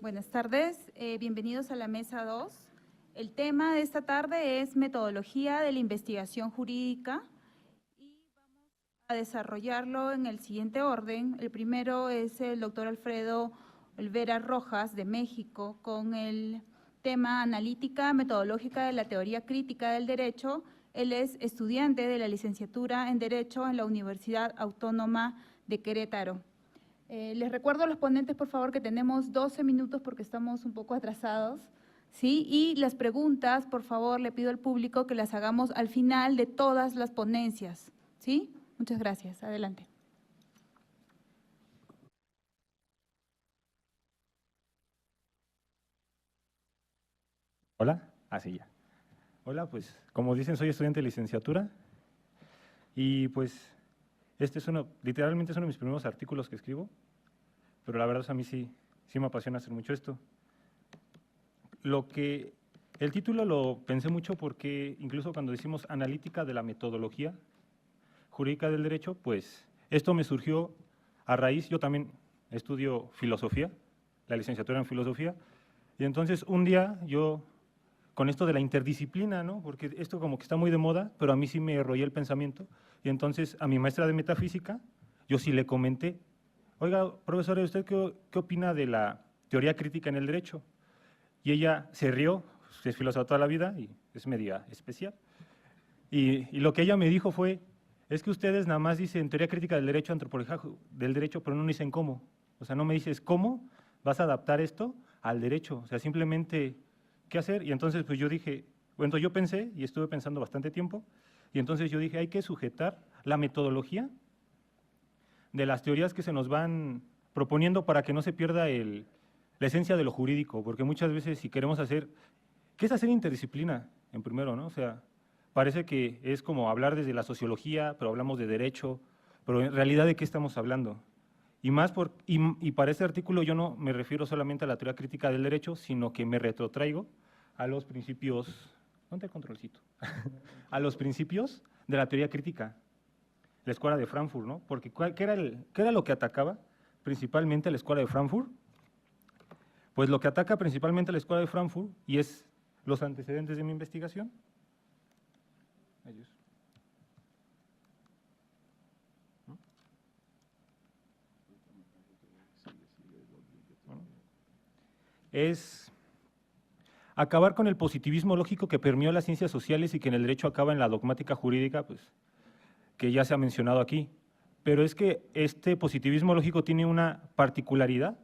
Buenas tardes, bienvenidos a la mesa 2. El tema de esta tarde es metodología de la investigación jurídica y vamos a desarrollarlo en el siguiente orden. El primero es el doctor Alfredo Olvera Rojas de México con el tema analítica metodológica de la teoría crítica del derecho. Él es estudiante de la licenciatura en Derecho en la Universidad Autónoma de Querétaro. Les recuerdo a los ponentes, por favor, que tenemos 12 minutos porque estamos un poco atrasados, ¿sí? Y las preguntas, por favor, le pido al público que las hagamos al final de todas las ponencias, ¿sí? Muchas gracias. Adelante. Hola, así ya. Hola, pues como dicen, soy estudiante de licenciatura y pues literalmente es uno de mis primeros artículos que escribo, pero la verdad es a mí sí me apasiona hacer mucho esto. El título lo pensé mucho porque incluso cuando decimos analítica de la metodología jurídica del derecho, pues esto me surgió a raíz, yo también estudio filosofía, la licenciatura en filosofía, y entonces un día yo, con esto de la interdisciplina, ¿no? Porque esto como que está muy de moda, pero a mí sí me rollé el pensamiento, y entonces a mi maestra de metafísica, yo sí le comenté, oiga, profesora, ¿usted qué opina de la teoría crítica en el derecho? Y ella se rió, es filósofa toda la vida y es media especial, y lo que ella me dijo fue, es que ustedes nada más dicen teoría crítica del derecho, antropología del derecho, pero no dicen cómo. O sea, no me dices cómo vas a adaptar esto al derecho. O sea, simplemente, ¿qué hacer? Y entonces pues yo dije, bueno, yo pensé y estuve pensando bastante tiempo, y entonces yo dije, hay que sujetar la metodología de las teorías que se nos van proponiendo para que no se pierda la esencia de lo jurídico, porque muchas veces si queremos hacer, ¿qué es hacer interdisciplina? En primero, ¿no? O sea, parece que es como hablar desde la sociología, pero hablamos de derecho, pero en realidad ¿de qué estamos hablando? Y para este artículo yo no me refiero solamente a la teoría crítica del derecho, sino que me retrotraigo a los principios, ¿dónde el controlcito? A los principios de la teoría crítica, la escuela de Frankfurt, ¿no? Porque ¿qué era lo que atacaba principalmente la escuela de Frankfurt? Pues lo que ataca principalmente la escuela de Frankfurt, y es los antecedentes de mi investigación, es acabar con el positivismo lógico que permeó las ciencias sociales y que en el derecho acaba en la dogmática jurídica, pues, que ya se ha mencionado aquí. Pero es que este positivismo lógico tiene una particularidad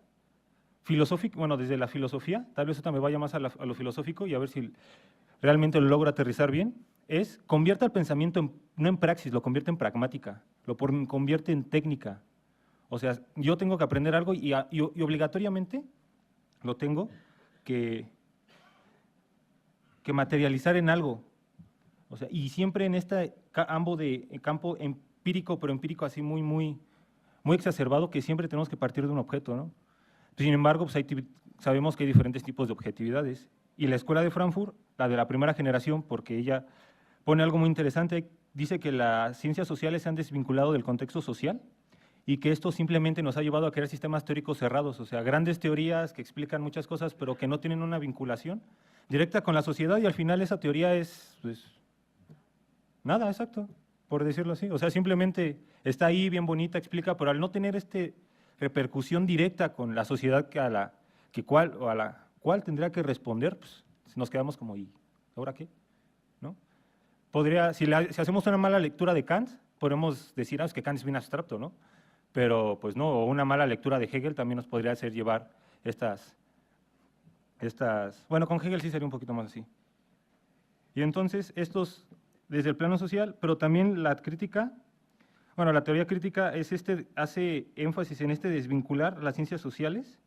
filosófica, bueno, desde la filosofía, tal vez esto me vaya más a lo filosófico y a ver si realmente lo logro aterrizar bien, convierte al pensamiento no en praxis, lo convierte en pragmática, convierte en técnica. O sea, yo tengo que aprender algo y obligatoriamente lo tengo que materializar en algo. O sea, y siempre en este campo empírico, pero empírico así muy exacerbado, que siempre tenemos que partir de un objeto, ¿no? Sin embargo, pues sabemos que hay diferentes tipos de objetividades. Y la escuela de Frankfurt, la de la primera generación, porque ella pone algo muy interesante, dice que las ciencias sociales se han desvinculado del contexto social y que esto simplemente nos ha llevado a crear sistemas teóricos cerrados, o sea, grandes teorías que explican muchas cosas, pero que no tienen una vinculación directa con la sociedad, y al final esa teoría es, pues, nada, exacto, por decirlo así. O sea, simplemente está ahí, bien bonita, explica, pero al no tener repercusión directa con la sociedad a la cual tendría que responder, pues nos quedamos como, ¿y ahora qué? ¿No? Si hacemos una mala lectura de Kant, podemos decir, es que Kant es bien abstracto, ¿no? Pero pues no, o una mala lectura de Hegel también nos podría hacer llevar bueno, con Hegel sí sería un poquito más así. Y entonces estos, desde el plano social, pero también la crítica, bueno, la teoría crítica hace énfasis en desvincular las ciencias sociales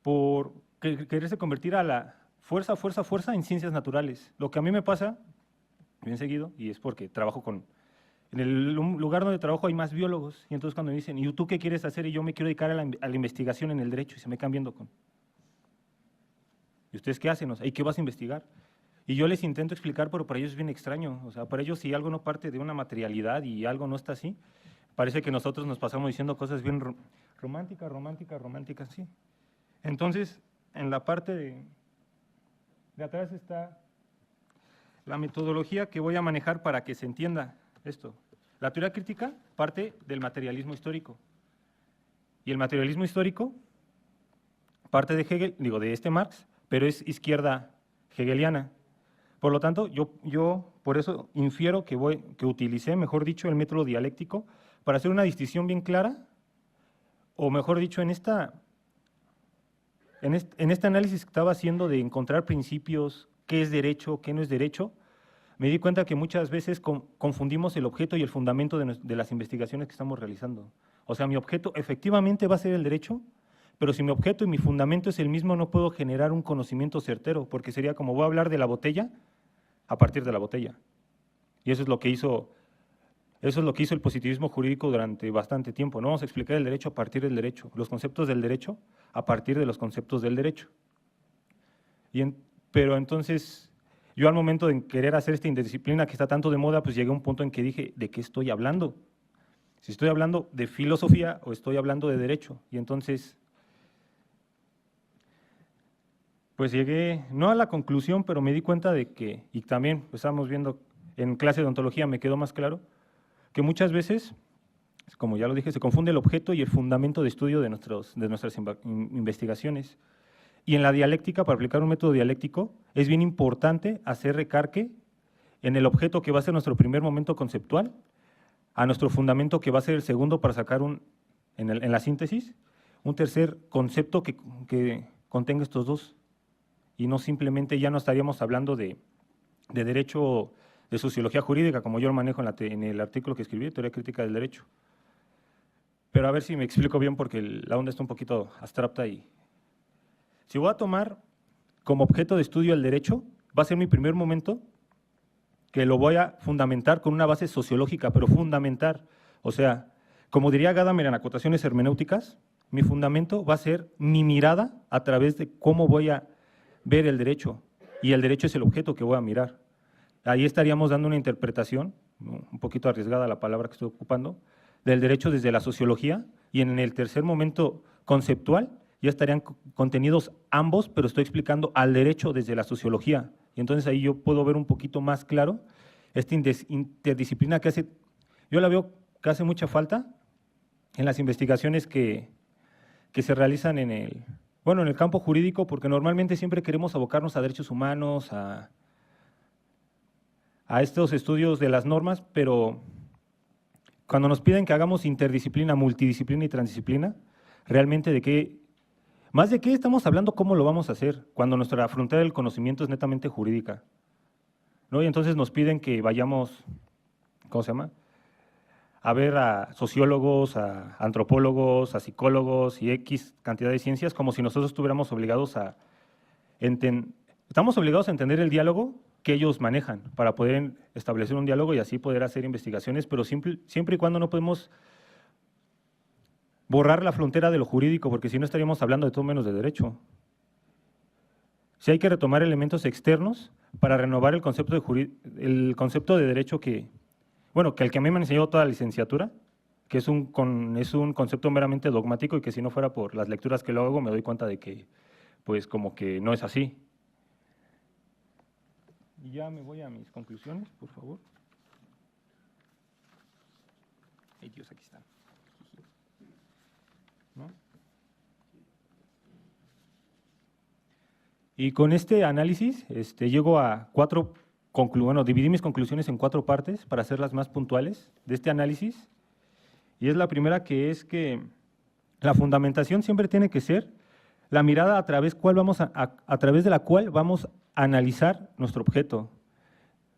por quererse convertir a la fuerza en ciencias naturales. Lo que a mí me pasa, bien seguido, y es porque trabajo con en el lugar donde trabajo hay más biólogos, y entonces cuando me dicen, ¿y tú qué quieres hacer? Y yo me quiero dedicar a la investigación en el derecho, y se me quedan viendo con, ¿y ustedes qué hacen? O sea, ¿y qué vas a investigar? Y yo les intento explicar, pero para ellos es bien extraño. O sea, para ellos si algo no parte de una materialidad y algo no está así, parece que nosotros nos pasamos diciendo cosas bien románticas, sí. Entonces, en la parte de atrás está la metodología que voy a manejar para que se entienda esto. La teoría crítica parte del materialismo histórico. Y el materialismo histórico parte de Hegel, digo, de Marx, pero es izquierda hegeliana. Por lo tanto, yo por eso infiero que utilicé, mejor dicho, el método dialéctico para hacer una distinción bien clara, o mejor dicho, en este análisis que estaba haciendo de encontrar principios, qué es derecho, qué no es derecho, me di cuenta que muchas veces confundimos el objeto y el fundamento de las investigaciones que estamos realizando. O sea, mi objeto efectivamente va a ser el derecho, pero si mi objeto y mi fundamento es el mismo, no puedo generar un conocimiento certero, porque sería como voy a hablar de la botella a partir de la botella. Y eso es lo que hizo el positivismo jurídico durante bastante tiempo. No vamos a explicar el derecho a partir del derecho, los conceptos del derecho a partir de los conceptos del derecho. Pero entonces, yo al momento de querer hacer esta interdisciplina que está tanto de moda, pues llegué a un punto en que dije, ¿de qué estoy hablando? Si estoy hablando de filosofía o estoy hablando de derecho. Y entonces, pues llegué, no a la conclusión, pero me di cuenta de que, y también pues, estábamos viendo en clase de ontología, me quedó más claro, que muchas veces, como ya lo dije, se confunde el objeto y el fundamento de estudio de nuestras investigaciones. Y en la dialéctica, para aplicar un método dialéctico, es bien importante hacer recargue en el objeto que va a ser nuestro primer momento conceptual, a nuestro fundamento que va a ser el segundo para sacar en la síntesis, un tercer concepto que contenga estos dos. Y no simplemente ya no estaríamos hablando de derecho, de sociología jurídica, como yo lo manejo en el artículo que escribí, Teoría Crítica del Derecho. Pero a ver si me explico bien porque la onda está un poquito abstracta y… Si voy a tomar como objeto de estudio el derecho, va a ser mi primer momento que lo voy a fundamentar con una base sociológica, pero fundamentar, o sea, como diría Gadamer en Acotaciones Hermenéuticas, mi fundamento va a ser mi mirada a través de cómo voy a ver el derecho, y el derecho es el objeto que voy a mirar. Ahí estaríamos dando una interpretación, un poquito arriesgada la palabra que estoy ocupando, del derecho desde la sociología, y en el tercer momento conceptual ya estarían contenidos ambos, pero estoy explicando al derecho desde la sociología. Y entonces ahí yo puedo ver un poquito más claro esta interdisciplina que yo la veo que hace mucha falta en las investigaciones que se realizan en el campo jurídico, porque normalmente siempre queremos abocarnos a derechos humanos, a estos estudios de las normas, pero cuando nos piden que hagamos interdisciplina, multidisciplina y transdisciplina, realmente más de qué estamos hablando, cómo lo vamos a hacer, cuando nuestra frontera del conocimiento es netamente jurídica, ¿no? Y entonces nos piden que vayamos, ¿cómo se llama?, a ver a sociólogos, a antropólogos, a psicólogos y X cantidad de ciencias, como si nosotros estuviéramos obligados estamos obligados a entender el diálogo que ellos manejan para poder establecer un diálogo y así poder hacer investigaciones, pero siempre y cuando no podemos borrar la frontera de lo jurídico, porque si no estaríamos hablando de todo menos de derecho. Si hay que retomar elementos externos para renovar el concepto de derecho que el que a mí me enseñó toda la licenciatura, que es un concepto meramente dogmático y que si no fuera por las lecturas que lo hago me doy cuenta de que pues como que no es así. Y ya me voy a mis conclusiones, por favor. Ay Dios, aquí están. ¿No? Y con este análisis llego a dividí mis conclusiones en 4 partes para hacerlas más puntuales de este análisis. Y es la primera, que es que la fundamentación siempre tiene que ser la mirada a través de la cual vamos a analizar nuestro objeto.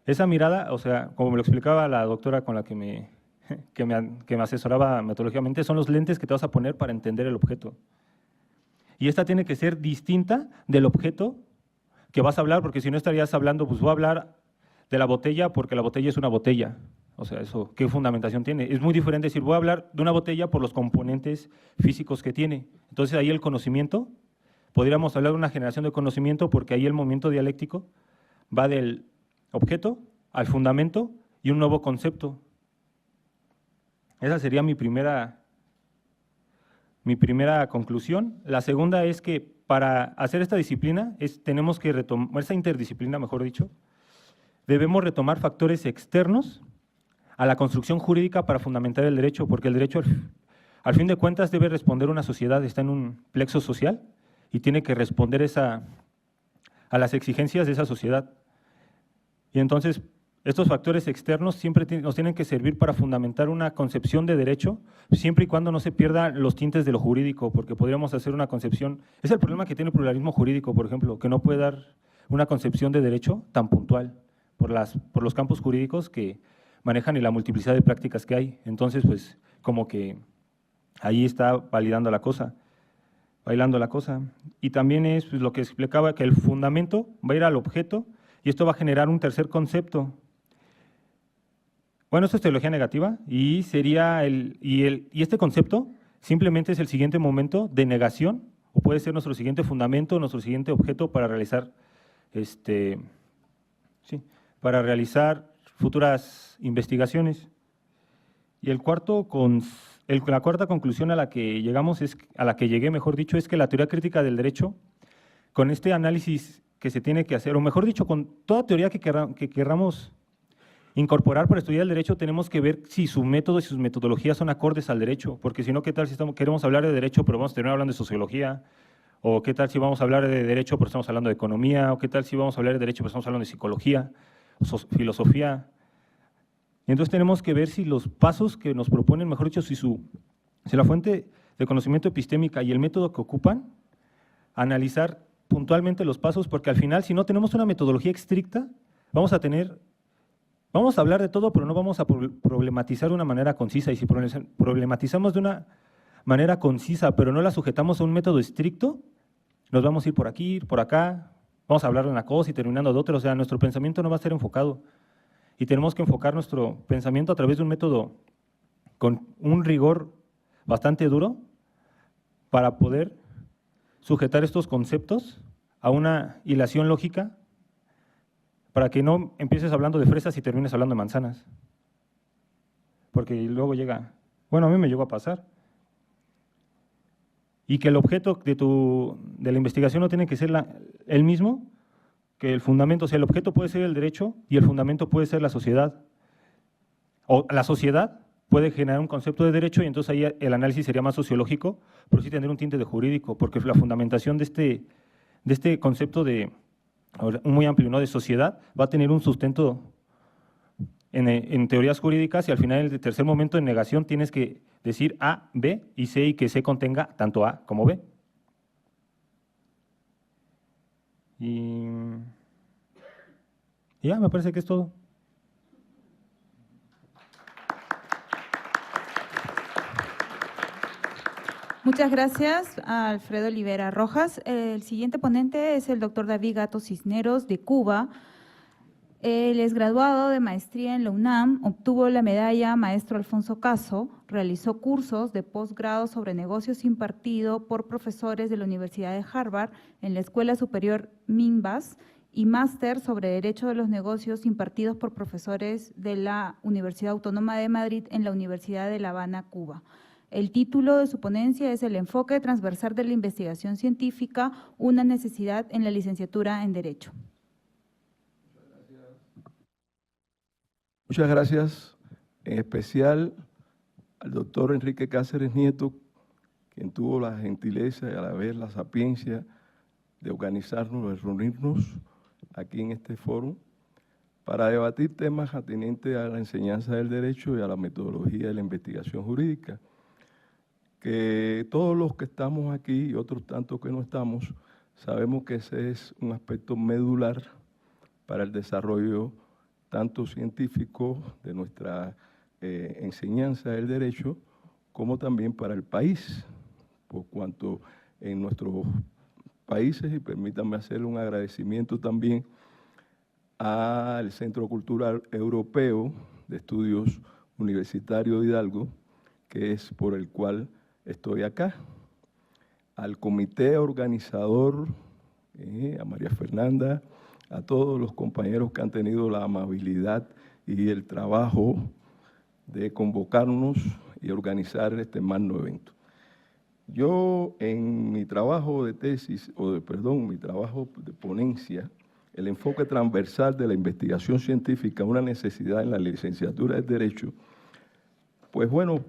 Esa mirada, o sea, como me lo explicaba la doctora con la que me asesoraba metodológicamente, son los lentes que te vas a poner para entender el objeto. Y esta tiene que ser distinta del objeto que vas a hablar, porque si no estarías hablando, pues voy a hablar de la botella porque la botella es una botella. O sea, eso, ¿qué fundamentación tiene? Es muy diferente decir, voy a hablar de una botella por los componentes físicos que tiene. Entonces, ahí el conocimiento, podríamos hablar de una generación de conocimiento porque ahí el movimiento dialéctico va del objeto al fundamento y un nuevo concepto. Esa sería mi primera conclusión. La segunda es que para hacer esta disciplina, tenemos que retomar, esta interdisciplina, mejor dicho, debemos retomar factores externos a la construcción jurídica para fundamentar el derecho, porque el derecho, al fin de cuentas, debe responder a una sociedad, está en un plexo social y tiene que responder a las exigencias de esa sociedad. Y entonces, estos factores externos siempre nos tienen que servir para fundamentar una concepción de derecho, siempre y cuando no se pierdan los tintes de lo jurídico, porque podríamos hacer una concepción, es el problema que tiene el pluralismo jurídico, por ejemplo, que no puede dar una concepción de derecho tan puntual por los campos jurídicos que manejan y la multiplicidad de prácticas que hay. Entonces, pues, como que ahí está validando la cosa, bailando la cosa. Y también es pues, lo que explicaba, que el fundamento va a ir al objeto y esto va a generar un tercer concepto. Bueno, esto es teología negativa y sería y este concepto simplemente es el siguiente momento de negación o puede ser nuestro siguiente fundamento, nuestro siguiente objeto para realizar futuras investigaciones. Y la cuarta conclusión a la que llegué, mejor dicho, es que la teoría crítica del derecho, con este análisis que se tiene que hacer, o mejor dicho, con toda teoría que querramos incorporar para estudiar el derecho, tenemos que ver si su método y sus metodologías son acordes al derecho, porque si no, ¿qué tal si queremos hablar de derecho, pero vamos a terminar hablando de sociología? ¿O qué tal si vamos a hablar de derecho, pero estamos hablando de economía? ¿O qué tal si vamos a hablar de derecho, pero estamos hablando de psicología, filosofía? Y entonces tenemos que ver si los pasos que nos proponen, mejor dicho, si la fuente de conocimiento epistémica y el método que ocupan, analizar puntualmente los pasos, porque al final, si no tenemos una metodología estricta, vamos a hablar de todo, pero no vamos a problematizar de una manera concisa. Y si problematizamos de una manera concisa, pero no la sujetamos a un método estricto, nos vamos a ir por aquí, por acá, vamos a hablar de una cosa y terminando de otra. O sea, nuestro pensamiento no va a ser enfocado. Y tenemos que enfocar nuestro pensamiento a través de un método con un rigor bastante duro para poder sujetar estos conceptos a una hilación lógica para que no empieces hablando de fresas y termines hablando de manzanas. Porque luego a mí me llegó a pasar. Y que el objeto de la investigación no tiene que ser el mismo que el fundamento. O sea, el objeto puede ser el derecho y el fundamento puede ser la sociedad. O la sociedad puede generar un concepto de derecho y entonces ahí el análisis sería más sociológico, pero sí tendría un tinte de jurídico, porque la fundamentación de este concepto muy amplio, ¿no?, de sociedad, va a tener un sustento en teorías jurídicas y al final, en el tercer momento, en negación, tienes que decir A, B y C y que C contenga tanto A como B. Y ya, me parece que es todo. Muchas gracias a Alfredo Olivera Rojas. El siguiente ponente es el doctor David Gato Cisneros, de Cuba. Él es graduado de maestría en la UNAM, obtuvo la medalla Maestro Alfonso Caso, realizó cursos de posgrado sobre negocios impartido por profesores de la Universidad de Harvard en la Escuela Superior Minbas y máster sobre Derecho de los Negocios impartidos por profesores de la Universidad Autónoma de Madrid en la Universidad de La Habana, Cuba. El título de su ponencia es El enfoque transversal de la investigación científica, una necesidad en la licenciatura en Derecho. Muchas gracias, en especial al doctor Enrique Cáceres Nieto, quien tuvo la gentileza y a la vez la sapiencia de organizarnos, de reunirnos aquí en este foro para debatir temas atinentes a la enseñanza del derecho y a la metodología de la investigación jurídica, que todos los que estamos aquí y otros tantos que no estamos, sabemos que ese es un aspecto medular para el desarrollo tanto científico de nuestra enseñanza del derecho, como también para el país, por cuanto en nuestros países, y permítanme hacerle un agradecimiento también al Centro Cultural Europeo de Estudios Universitarios de Hidalgo, que es por el cual estoy acá. Al comité organizador, a María Fernanda, a todos los compañeros que han tenido la amabilidad y el trabajo de convocarnos y organizar este magno evento. Yo en mi trabajo de tesis, mi trabajo de ponencia, el enfoque transversal de la investigación científica, una necesidad en la licenciatura de Derecho, pues bueno,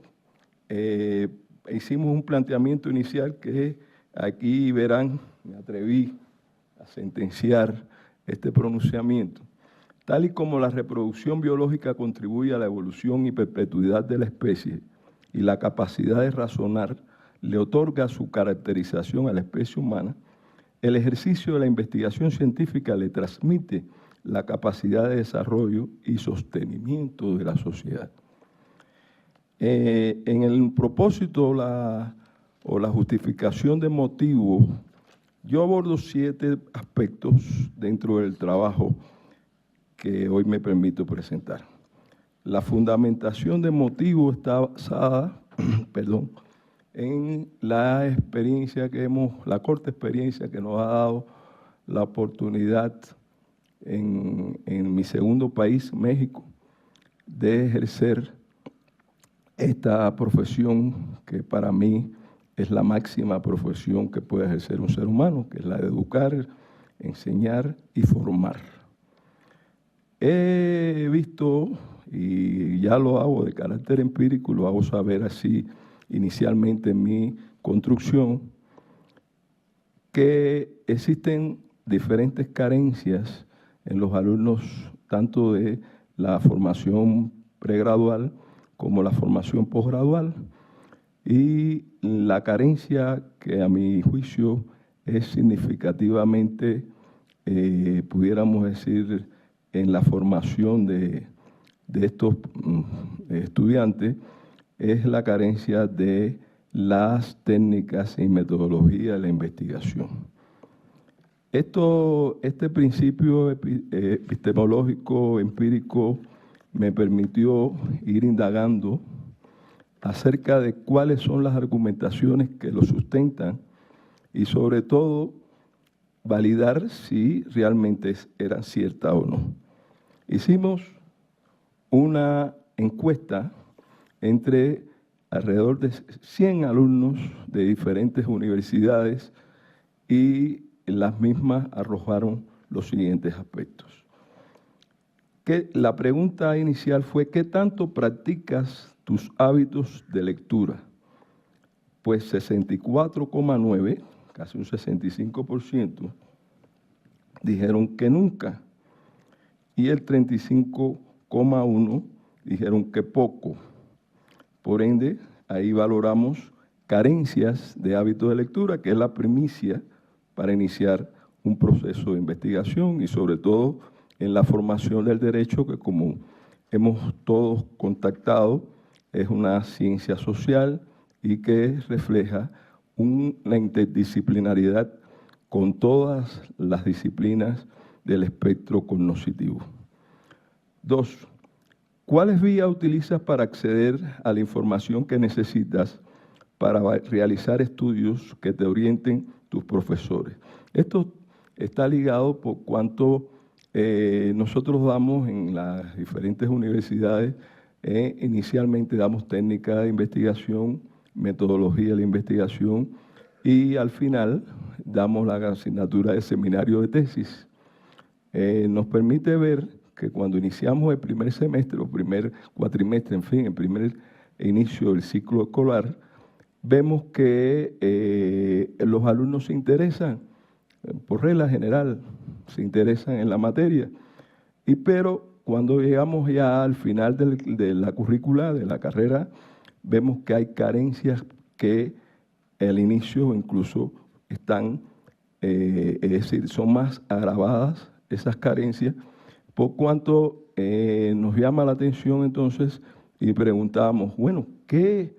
hicimos un planteamiento inicial que aquí verán, me atreví a sentenciar este pronunciamiento. Tal y como la reproducción biológica contribuye a la evolución y perpetuidad de la especie y la capacidad de razonar le otorga su caracterización a la especie humana, el ejercicio de la investigación científica le transmite la capacidad de desarrollo y sostenimiento de la sociedad. En el propósito o la justificación de motivo, yo abordo 7 aspectos dentro del trabajo que hoy me permito presentar. La fundamentación de motivo está basada, en la experiencia la corta experiencia que nos ha dado la oportunidad en mi segundo país, México, de ejercer esta profesión que para mí es la máxima profesión que puede ejercer un ser humano, que es la de educar, enseñar y formar. He visto, y ya lo hago de carácter empírico, lo hago saber así inicialmente en mi construcción, que existen diferentes carencias en los alumnos, tanto de la formación pregradual como la formación posgradual, y la carencia que a mi juicio es significativamente, pudiéramos decir, en la formación de estos estudiantes, es la carencia de las técnicas y metodología de la investigación. Este principio epistemológico, empírico, me permitió ir indagando acerca de cuáles son las argumentaciones que lo sustentan y sobre todo validar si realmente eran ciertas o no. Hicimos una encuesta entre alrededor de 100 alumnos de diferentes universidades y las mismas arrojaron los siguientes aspectos. La pregunta inicial fue: ¿qué tanto practicas tus hábitos de lectura? Pues 64,9%, casi un 65%, dijeron que nunca, y el 35,1% dijeron que poco. Por ende, ahí valoramos carencias de hábitos de lectura, que es la primicia para iniciar un proceso de investigación y sobre todo en la formación del derecho, que como hemos todos contactado, es una ciencia social y que refleja una interdisciplinariedad con todas las disciplinas del espectro cognoscitivo. 2. ¿Cuáles vías utilizas para acceder a la información que necesitas para realizar estudios que te orienten tus profesores? Esto está ligado por cuanto nosotros damos en las diferentes universidades. Inicialmente damos técnica de investigación, metodología de la investigación y al final damos la asignatura de seminario de tesis. Nos permite ver que cuando iniciamos el primer semestre o primer cuatrimestre, en fin, el primer inicio del ciclo escolar, vemos que los alumnos se interesan, por regla general, se interesan en la materia, pero cuando llegamos ya al final de la currícula, de la carrera, vemos que hay carencias que al inicio incluso están, es decir, son más agravadas esas carencias, por cuanto nos llama la atención entonces y preguntamos, bueno, ¿qué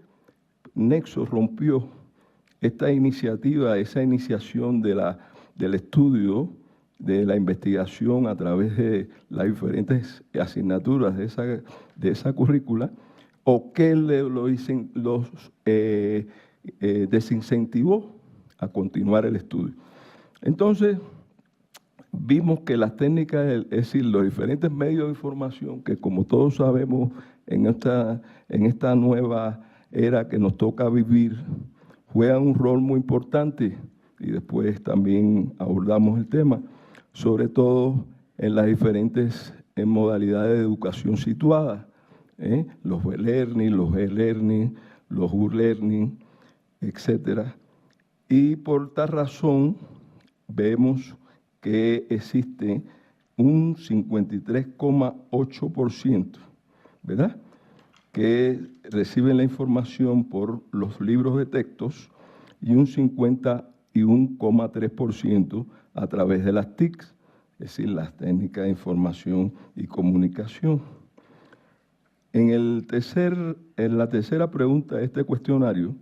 nexo rompió esta iniciativa, esa iniciación del estudio de la investigación a través de las diferentes asignaturas de esa currícula, o qué los desincentivó a continuar el estudio. Entonces, vimos que las técnicas, es decir, los diferentes medios de información, que como todos sabemos en esta nueva era que nos toca vivir, juegan un rol muy importante, y después también abordamos el tema, sobre todo en las diferentes modalidades de educación situada, los e-learning, los e-learning, los U-learning, etcétera. Y por tal razón vemos que existe un 53,8%, ¿verdad?, que reciben la información por los libros de textos, y un 51,3% a través de las TIC, es decir, las técnicas de información y comunicación. En la tercera pregunta de este cuestionario,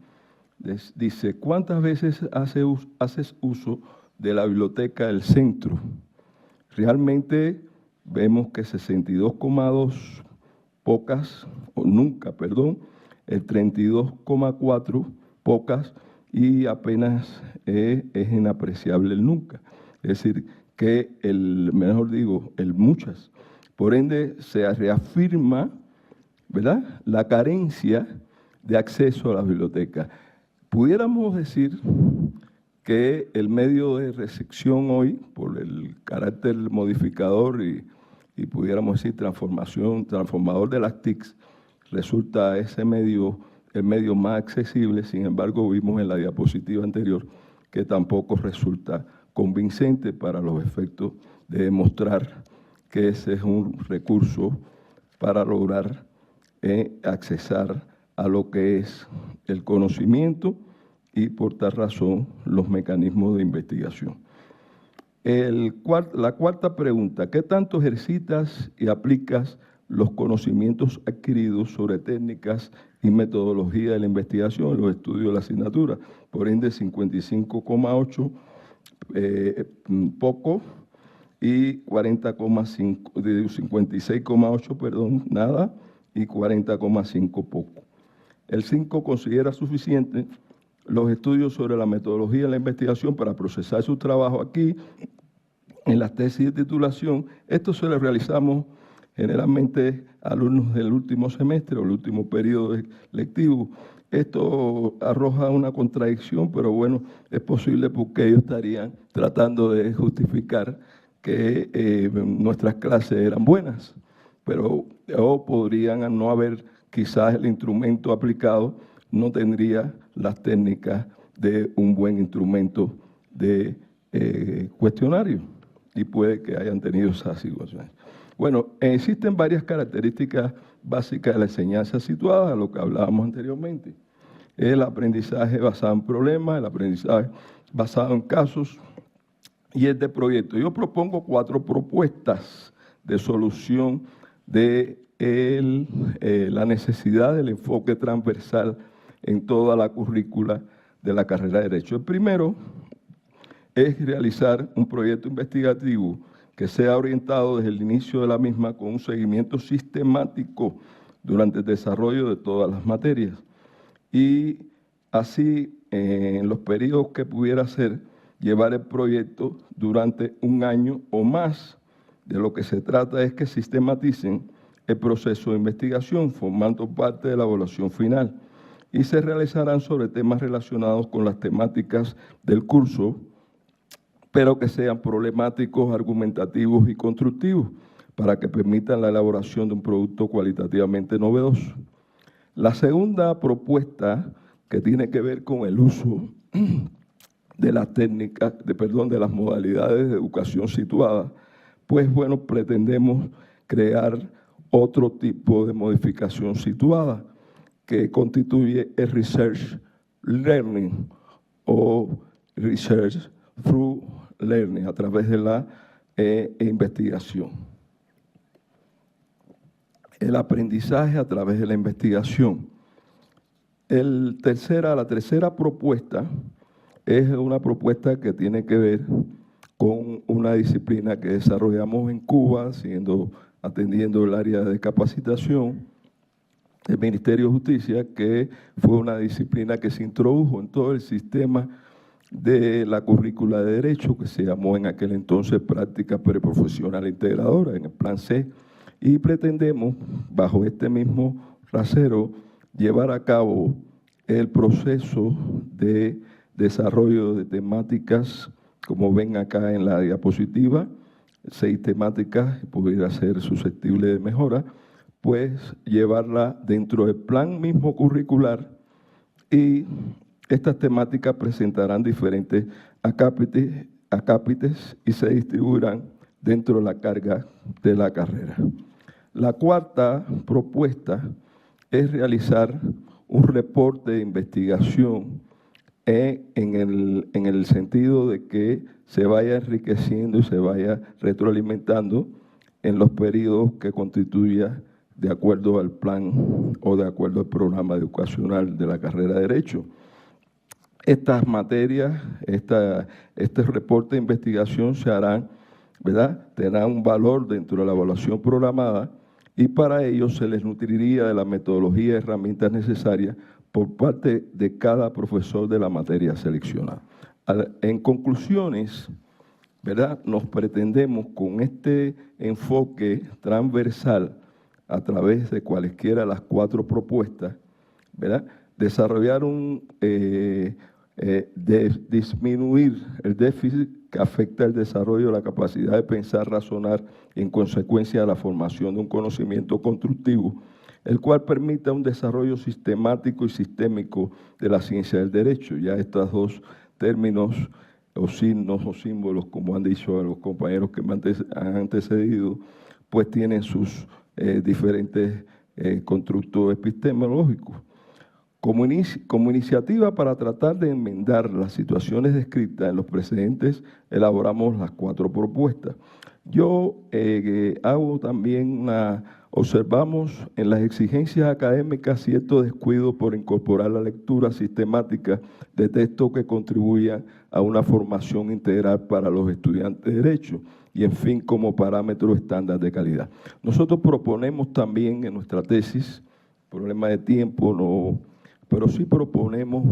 dice, ¿cuántas veces haces uso de la biblioteca del centro? Realmente vemos que 62,2 pocas, o nunca, perdón, el 32,4 pocas, y apenas es inapreciable el nunca. Es decir, que el muchas. Por ende, se reafirma, ¿verdad?, la carencia de acceso a la biblioteca. Pudiéramos decir que el medio de recepción hoy, por el carácter modificador y pudiéramos decir transformador de las TICs, resulta el medio más accesible. Sin embargo, vimos en la diapositiva anterior que tampoco resulta convincente para los efectos de demostrar que ese es un recurso para lograr accesar a lo que es el conocimiento y, por tal razón, los mecanismos de investigación. La cuarta pregunta, ¿qué tanto ejercitas y aplicas los conocimientos adquiridos sobre técnicas y metodología de la investigación en los estudios de la asignatura? Por ende, 55,8, poco, y 56,8, perdón, nada, y 40,5 poco. El 5 considera suficiente los estudios sobre la metodología de la investigación para procesar su trabajo aquí en las tesis de titulación. Esto se lo realizamos generalmente a alumnos del último semestre o el último periodo lectivo. Esto arroja una contradicción, pero bueno, es posible porque ellos estarían tratando de justificar que nuestras clases eran buenas, pero o podrían no haber, quizás el instrumento aplicado no tendría las técnicas de un buen instrumento de cuestionario, y puede que hayan tenido esas situaciones. Bueno, existen varias características básicas de la enseñanza situada, lo que hablábamos anteriormente. El aprendizaje basado en problemas, el aprendizaje basado en casos y el de proyectos. Yo propongo 4 propuestas de solución de la necesidad del enfoque transversal en toda la currícula de la carrera de Derecho. El primero es realizar un proyecto investigativo que sea orientado desde el inicio de la misma con un seguimiento sistemático durante el desarrollo de todas las materias. Y así, en los periodos que pudiera ser, llevar el proyecto durante un año o más. De lo que se trata es que sistematicen el proceso de investigación, formando parte de la evaluación final, y se realizarán sobre temas relacionados con las temáticas del curso, pero que sean problemáticos, argumentativos y constructivos, para que permitan la elaboración de un producto cualitativamente novedoso. La segunda propuesta, que tiene que ver con el uso de las técnicas, de las modalidades de educación situada, pues bueno, pretendemos crear otro tipo de modificación situada que constituye el Research Learning o Research Through Learning, a través de la investigación. El aprendizaje a través de la investigación. La tercera propuesta es una propuesta que tiene que ver con una disciplina que desarrollamos en Cuba, atendiendo el área de capacitación del Ministerio de Justicia, que fue una disciplina que se introdujo en todo el sistema de la currícula de Derecho, que se llamó en aquel entonces Práctica Preprofesional Integradora, en el Plan C, y pretendemos, bajo este mismo rasero, llevar a cabo el proceso de desarrollo de temáticas, como ven acá en la diapositiva, 6 temáticas, pudiera ser susceptible de mejora, pues llevarla dentro del plan mismo curricular, y estas temáticas presentarán diferentes acápites y se distribuirán dentro de la carga de la carrera. La cuarta propuesta es realizar un reporte de investigación en el sentido de que se vaya enriqueciendo y se vaya retroalimentando en los periodos que constituya de acuerdo al plan o de acuerdo al programa educacional de la carrera de Derecho. Estas materias, este reporte de investigación se harán, ¿verdad? Tendrán un valor dentro de la evaluación programada, y para ello se les nutriría de la metodología y herramientas necesarias por parte de cada profesor de la materia seleccionada. En conclusiones, ¿verdad?, nos pretendemos con este enfoque transversal a través de cualesquiera de las 4 propuestas, ¿verdad?, desarrollar disminuir el déficit que afecta el desarrollo de la capacidad de pensar, razonar y en consecuencia de la formación de un conocimiento constructivo, el cual permita un desarrollo sistemático y sistémico de la ciencia del derecho. Ya estos 2 términos o signos o símbolos, como han dicho a los compañeros que me han antecedido, pues tienen sus diferentes constructos epistemológicos. Como iniciativa para tratar de enmendar las situaciones descritas en los precedentes, elaboramos las 4 propuestas. Yo hago también observamos en las exigencias académicas cierto descuido por incorporar la lectura sistemática de textos que contribuyan a una formación integral para los estudiantes de Derecho y, en fin, como parámetro estándar de calidad. Nosotros proponemos también en nuestra tesis, problema de tiempo, no, pero sí proponemos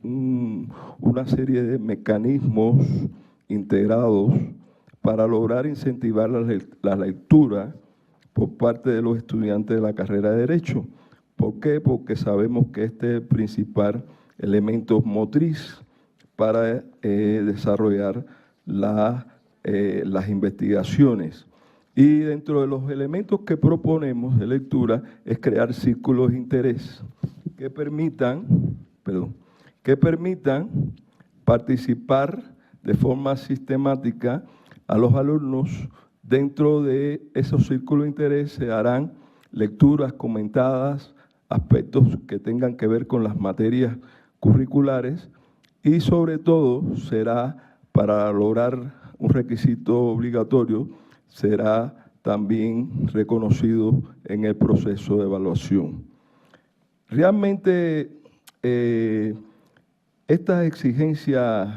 una serie de mecanismos integrados para lograr incentivar la lectura por parte de los estudiantes de la carrera de Derecho. ¿Por qué? Porque sabemos que este es el principal elemento motriz para desarrollar las investigaciones. Y dentro de los elementos que proponemos de lectura es crear círculos de interés que permitan participar de forma sistemática a los alumnos. Dentro de esos círculos de interés se harán lecturas comentadas, aspectos que tengan que ver con las materias curriculares, y sobre todo será, para lograr un requisito obligatorio, será también reconocido en el proceso de evaluación. Realmente estas exigencias,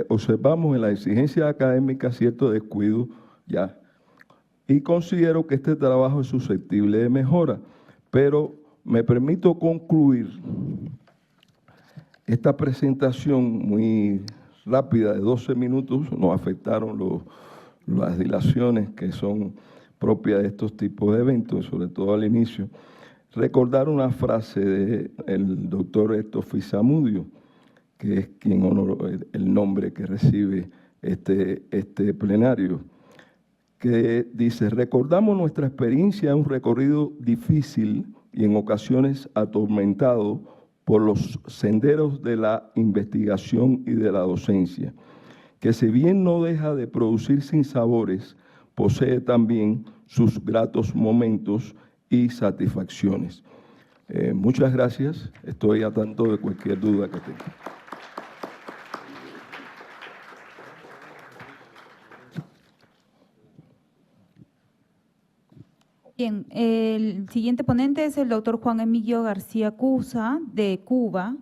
observamos en la exigencia académica cierto descuido ya, y considero que este trabajo es susceptible de mejora, pero me permito concluir esta presentación muy rápida de 12 minutos, nos afectaron las dilaciones que son propias de estos tipos de eventos, sobre todo al inicio. Recordar una frase del doctor Héctor Fisamudio, que es el nombre que recibe este plenario, que dice: recordamos nuestra experiencia en un recorrido difícil y en ocasiones atormentado por los senderos de la investigación y de la docencia, que si bien no deja de producir sinsabores, posee también sus gratos momentos y satisfacciones. Muchas gracias, estoy a tanto de cualquier duda que tenga. Bien, el siguiente ponente es el doctor Juan Emilio García Cusa, de Cuba.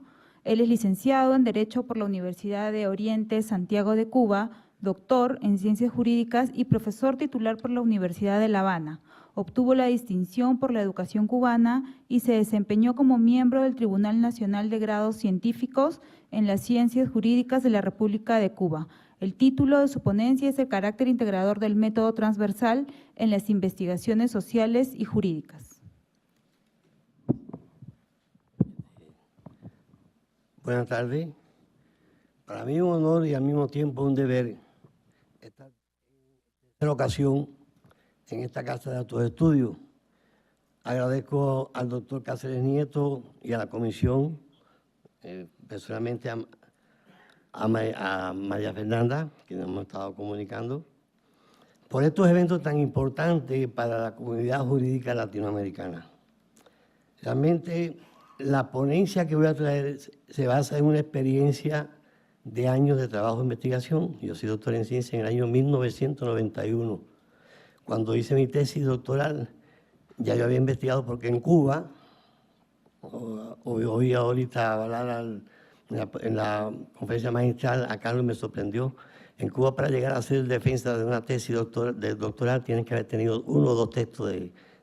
Él es licenciado en Derecho por la Universidad de Oriente Santiago de Cuba, doctor en Ciencias Jurídicas y profesor titular por la Universidad de La Habana. Obtuvo la distinción por la educación cubana y se desempeñó como miembro del Tribunal Nacional de Grados Científicos en las Ciencias Jurídicas de la República de Cuba. El título de su ponencia es el carácter integrador del método transversal en las investigaciones sociales y jurídicas. Buenas tardes. Para mí es un honor y al mismo tiempo un deber estar en esta ocasión en esta casa de altos estudios. Agradezco al doctor Cáceres Nieto y a la comisión, personalmente a María Fernanda, que nos hemos estado comunicando, por estos eventos tan importantes para la comunidad jurídica latinoamericana. Realmente la ponencia que voy a traer se basa en una experiencia de años de trabajo de investigación. Yo soy doctor en ciencia en el año 1991. Cuando hice mi tesis doctoral, ya yo había investigado porque en Cuba, oí ahorita hablar en la conferencia magistral, a Carlos me sorprendió. En Cuba, para llegar a ser defensa de una tesis doctoral, tienen que haber tenido 1 o 2 textos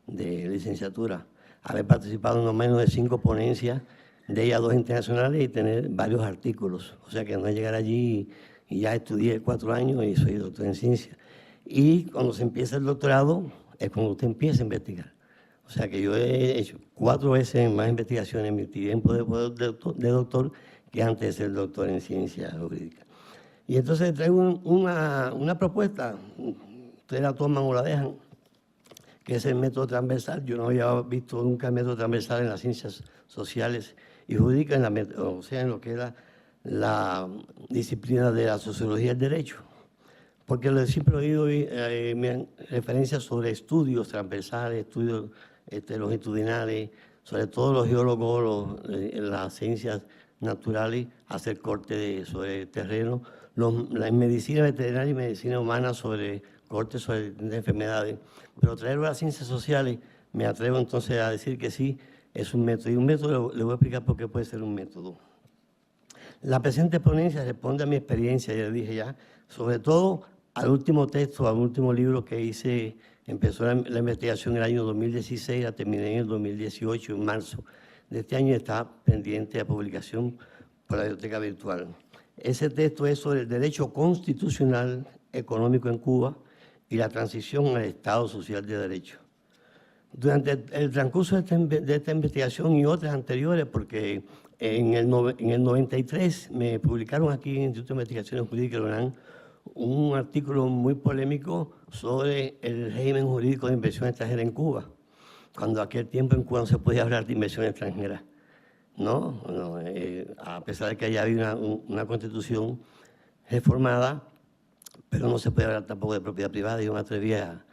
de licenciatura, haber participado en no menos de 5 ponencias, de ellas 2 internacionales y tener varios artículos. O sea que no es llegar allí y ya estudié 4 años y soy doctor en ciencia. Y cuando se empieza el doctorado es cuando usted empieza a investigar. O sea que yo he hecho 4 veces más investigaciones en mi tiempo de doctor que antes de ser doctor en ciencia jurídica. Y entonces traigo una propuesta, ustedes la toman o la dejan, que es el método transversal. Yo no había visto nunca el método transversal en las ciencias sociales y jurídicas, o sea, en lo que era la disciplina de la sociología del derecho. Porque siempre he oído referencias sobre estudios transversales, estudios longitudinales, sobre todo los geólogos, las ciencias naturales, hacer corte sobre el terreno, la medicina veterinaria y medicina humana sobre cortes sobre enfermedades. Pero traerlo a las ciencias sociales, me atrevo entonces a decir que sí, es un método. Y un método, le voy a explicar por qué puede ser un método. La presente ponencia responde a mi experiencia, ya le dije ya, sobre todo al último texto, al último libro que hice. Empezó la investigación en el año 2016, la terminé en el 2018, en marzo de este año, está pendiente de publicación por la biblioteca virtual. Ese texto es sobre el derecho constitucional económico en Cuba y la transición al Estado Social de Derecho. Durante el transcurso de esta investigación y otras anteriores, porque en el 93 me publicaron aquí en el Instituto de Investigaciones Jurídicas de la UNAM un artículo muy polémico sobre el régimen jurídico de inversión extranjera en Cuba, cuando aquel tiempo en Cuba no se podía hablar de inversión extranjera, ¿no? A pesar de que haya habido una constitución reformada, pero no se puede hablar tampoco de propiedad privada. Yo me atrevía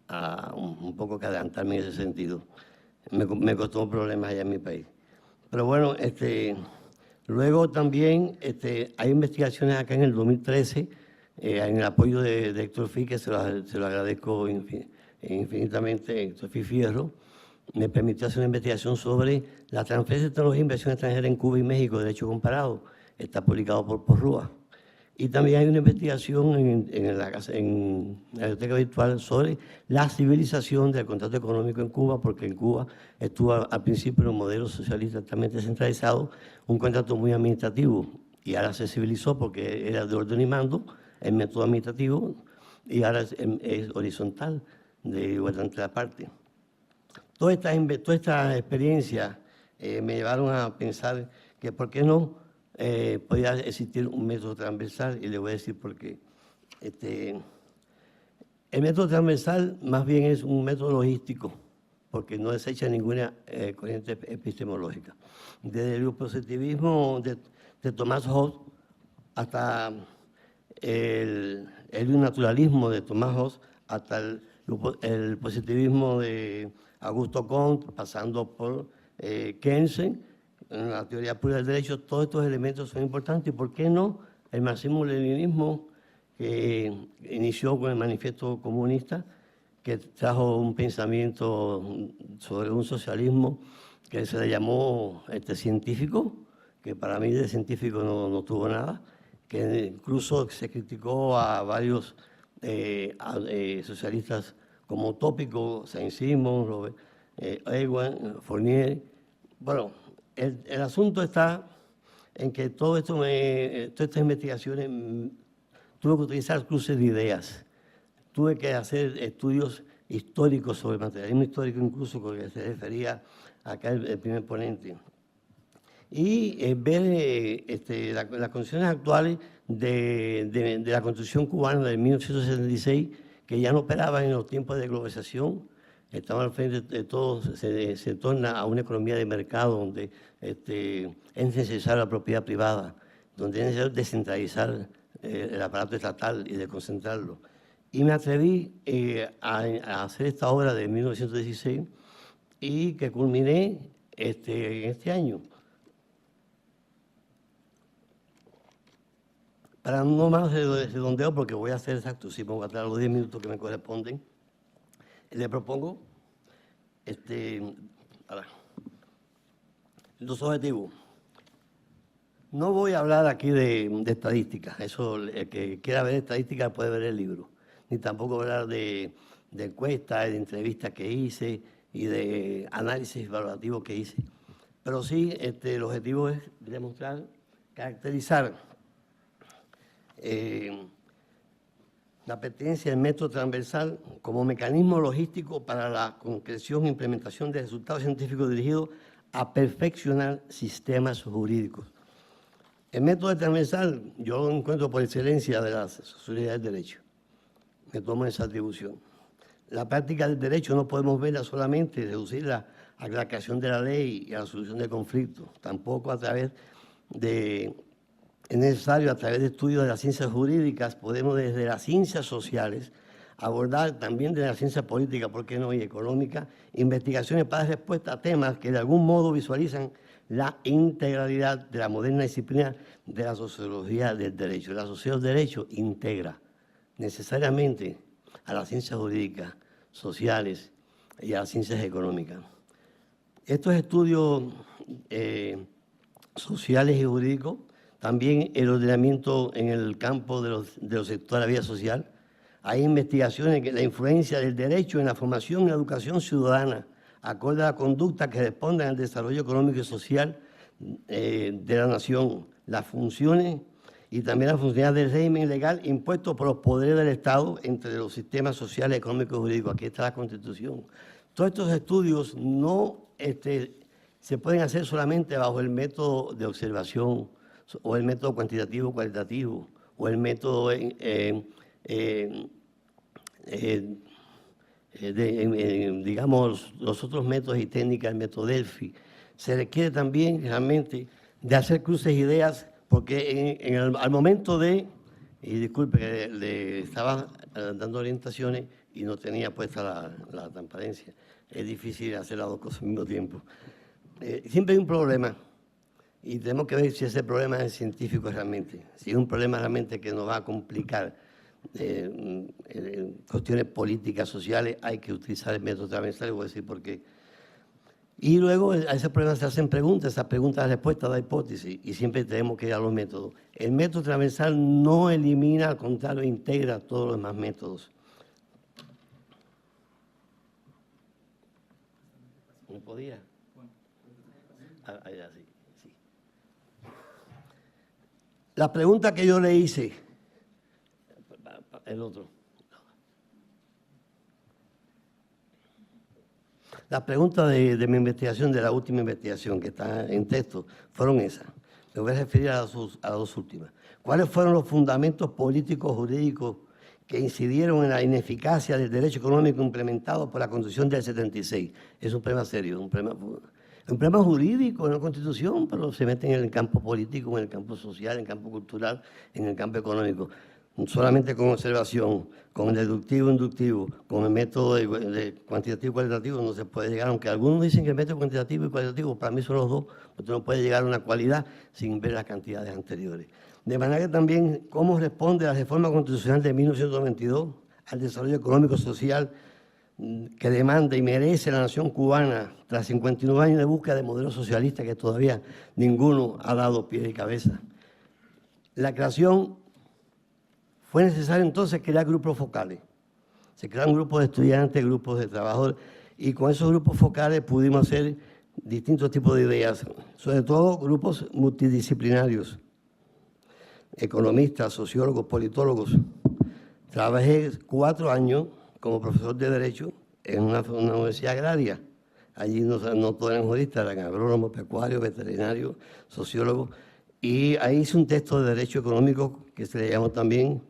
a un poco que adelantarme en ese sentido. Me costó problemas allá en mi país. Pero bueno, luego también hay investigaciones acá en el 2013, en el apoyo de Héctor Fi, que se lo agradezco infinitamente, Héctor Fi Fierro, me permitió hacer una investigación sobre la transferencia de tecnología e inversión extranjera en Cuba y México, derecho comparado. Está publicado por Porrúa. Y también hay una investigación en la biblioteca virtual sobre la civilización del contrato económico en Cuba, porque en Cuba estuvo al principio en un modelo socialista totalmente centralizado, un contrato muy administrativo, y ahora se civilizó porque era de orden y mando, el método administrativo, y ahora es horizontal, de igualdad entre las partes. Todas estas experiencias me llevaron a pensar que por qué no podía existir un método transversal, y le voy a decir por qué. El método transversal más bien es un método logístico, porque no desecha ninguna corriente epistemológica. Desde el positivismo de Thomas Hobbes hasta el naturalismo de Thomas Hobbes, hasta el positivismo de Augusto Comte, pasando por Keynes, en la teoría pura del derecho, todos estos elementos son importantes. ¿Y por qué no el marxismo-leninismo, que inició con el manifiesto comunista, que trajo un pensamiento sobre un socialismo que se le llamó científico, que para mí de científico no tuvo nada, que incluso se criticó a varios socialistas como utópico, Saint-Simon, Ewan, Fournier. Bueno, el asunto está en que todas estas investigaciones tuve que utilizar cruces de ideas, tuve que hacer estudios históricos sobre el materialismo histórico, incluso con el que se refería acá el primer ponente, y ver las condiciones actuales de la Constitución cubana de 1976, que ya no operaba en los tiempos de globalización, estaba al frente de todo, se torna a una economía de mercado donde es necesaria la propiedad privada, donde es necesario descentralizar el aparato estatal y desconcentrarlo. Y me atreví a hacer esta obra de 1916 y que culminé en este año. Para no más redondeo, porque voy a ser exacto, si pongo atrás los 10 minutos que me corresponden, le propongo los objetivos. No voy a hablar aquí de estadísticas, eso el que quiera ver estadísticas puede ver el libro, ni tampoco hablar de encuestas, de entrevistas que hice y de análisis valorativos que hice. Pero sí, el objetivo es demostrar, caracterizar la pertenencia del método transversal como mecanismo logístico para la concreción e implementación de resultados científicos dirigidos a perfeccionar sistemas jurídicos. El método transversal yo lo encuentro por excelencia de las sociedades del derecho. Me tomo esa atribución. La práctica del derecho no podemos verla solamente, reducirla a la creación de la ley y a la solución de conflictos, tampoco a través de... Es necesario, a través de estudios de las ciencias jurídicas, podemos desde las ciencias sociales abordar también desde la ciencia política, ¿por qué no?, y económica, investigaciones para dar respuesta a temas que de algún modo visualizan la integralidad de la moderna disciplina de la sociología del derecho. La sociología del derecho integra necesariamente a las ciencias jurídicas, sociales y a las ciencias económicas. Estos estudios sociales y jurídicos, también el ordenamiento en el campo de los sectores de la vida social. Hay investigaciones que la influencia del derecho en la formación y la educación ciudadana, acorde a la conducta que respondan al desarrollo económico y social de la nación, las funciones y también las funciones del régimen legal impuesto por los poderes del Estado entre los sistemas sociales, económicos y jurídicos. Aquí está la Constitución. Todos estos estudios no se pueden hacer solamente bajo el método de observación, o el método cuantitativo cualitativo, o el método, digamos, los otros métodos y técnicas, el método Delphi. Se requiere también realmente de hacer cruces de ideas, porque al momento de, y disculpe que le estaba dando orientaciones y no tenía puesta la transparencia, es difícil hacer las dos cosas al mismo tiempo. Siempre hay un problema. Y tenemos que ver si ese problema es científico realmente, si es un problema realmente que nos va a complicar cuestiones políticas, sociales, hay que utilizar el método transversal, y voy a decir por qué. Y luego a ese problema se hacen preguntas, esas preguntas la respuesta da hipótesis, y siempre tenemos que ir a los métodos. El método transversal no elimina, al contrario, integra todos los demás métodos. ¿No podía? Así. La pregunta que yo le hice, el otro. Las preguntas de mi investigación, de la última investigación que está en texto, fueron esas. Me voy a referir a las dos últimas. ¿Cuáles fueron los fundamentos políticos jurídicos que incidieron en la ineficacia del derecho económico implementado por la Constitución del 76? Es un problema serio, un problema jurídico en la Constitución, pero se meten en el campo político, en el campo social, en el campo cultural, en el campo económico. Solamente con observación, con el deductivo, inductivo, con el método de cuantitativo y cualitativo no se puede llegar, aunque algunos dicen que el método cuantitativo y cualitativo para mí son los dos, usted no puede llegar a una cualidad sin ver las cantidades anteriores. De manera que también, ¿cómo responde la reforma constitucional de 1992 al desarrollo económico social que demanda y merece la nación cubana tras 59 años de búsqueda de modelos socialistas que todavía ninguno ha dado pie y cabeza? la creación, fue necesario entonces crear grupos focales. Se crearon grupos de estudiantes, grupos de trabajadores, y con esos grupos focales pudimos hacer distintos tipos de ideas, sobre todo grupos multidisciplinarios, economistas, sociólogos, politólogos. Trabajé 4 años como profesor de Derecho en una universidad agraria. Allí no todos eran juristas, eran agrónomos, pecuarios, veterinarios, sociólogos. Y ahí hice un texto de Derecho Económico que se le llamó también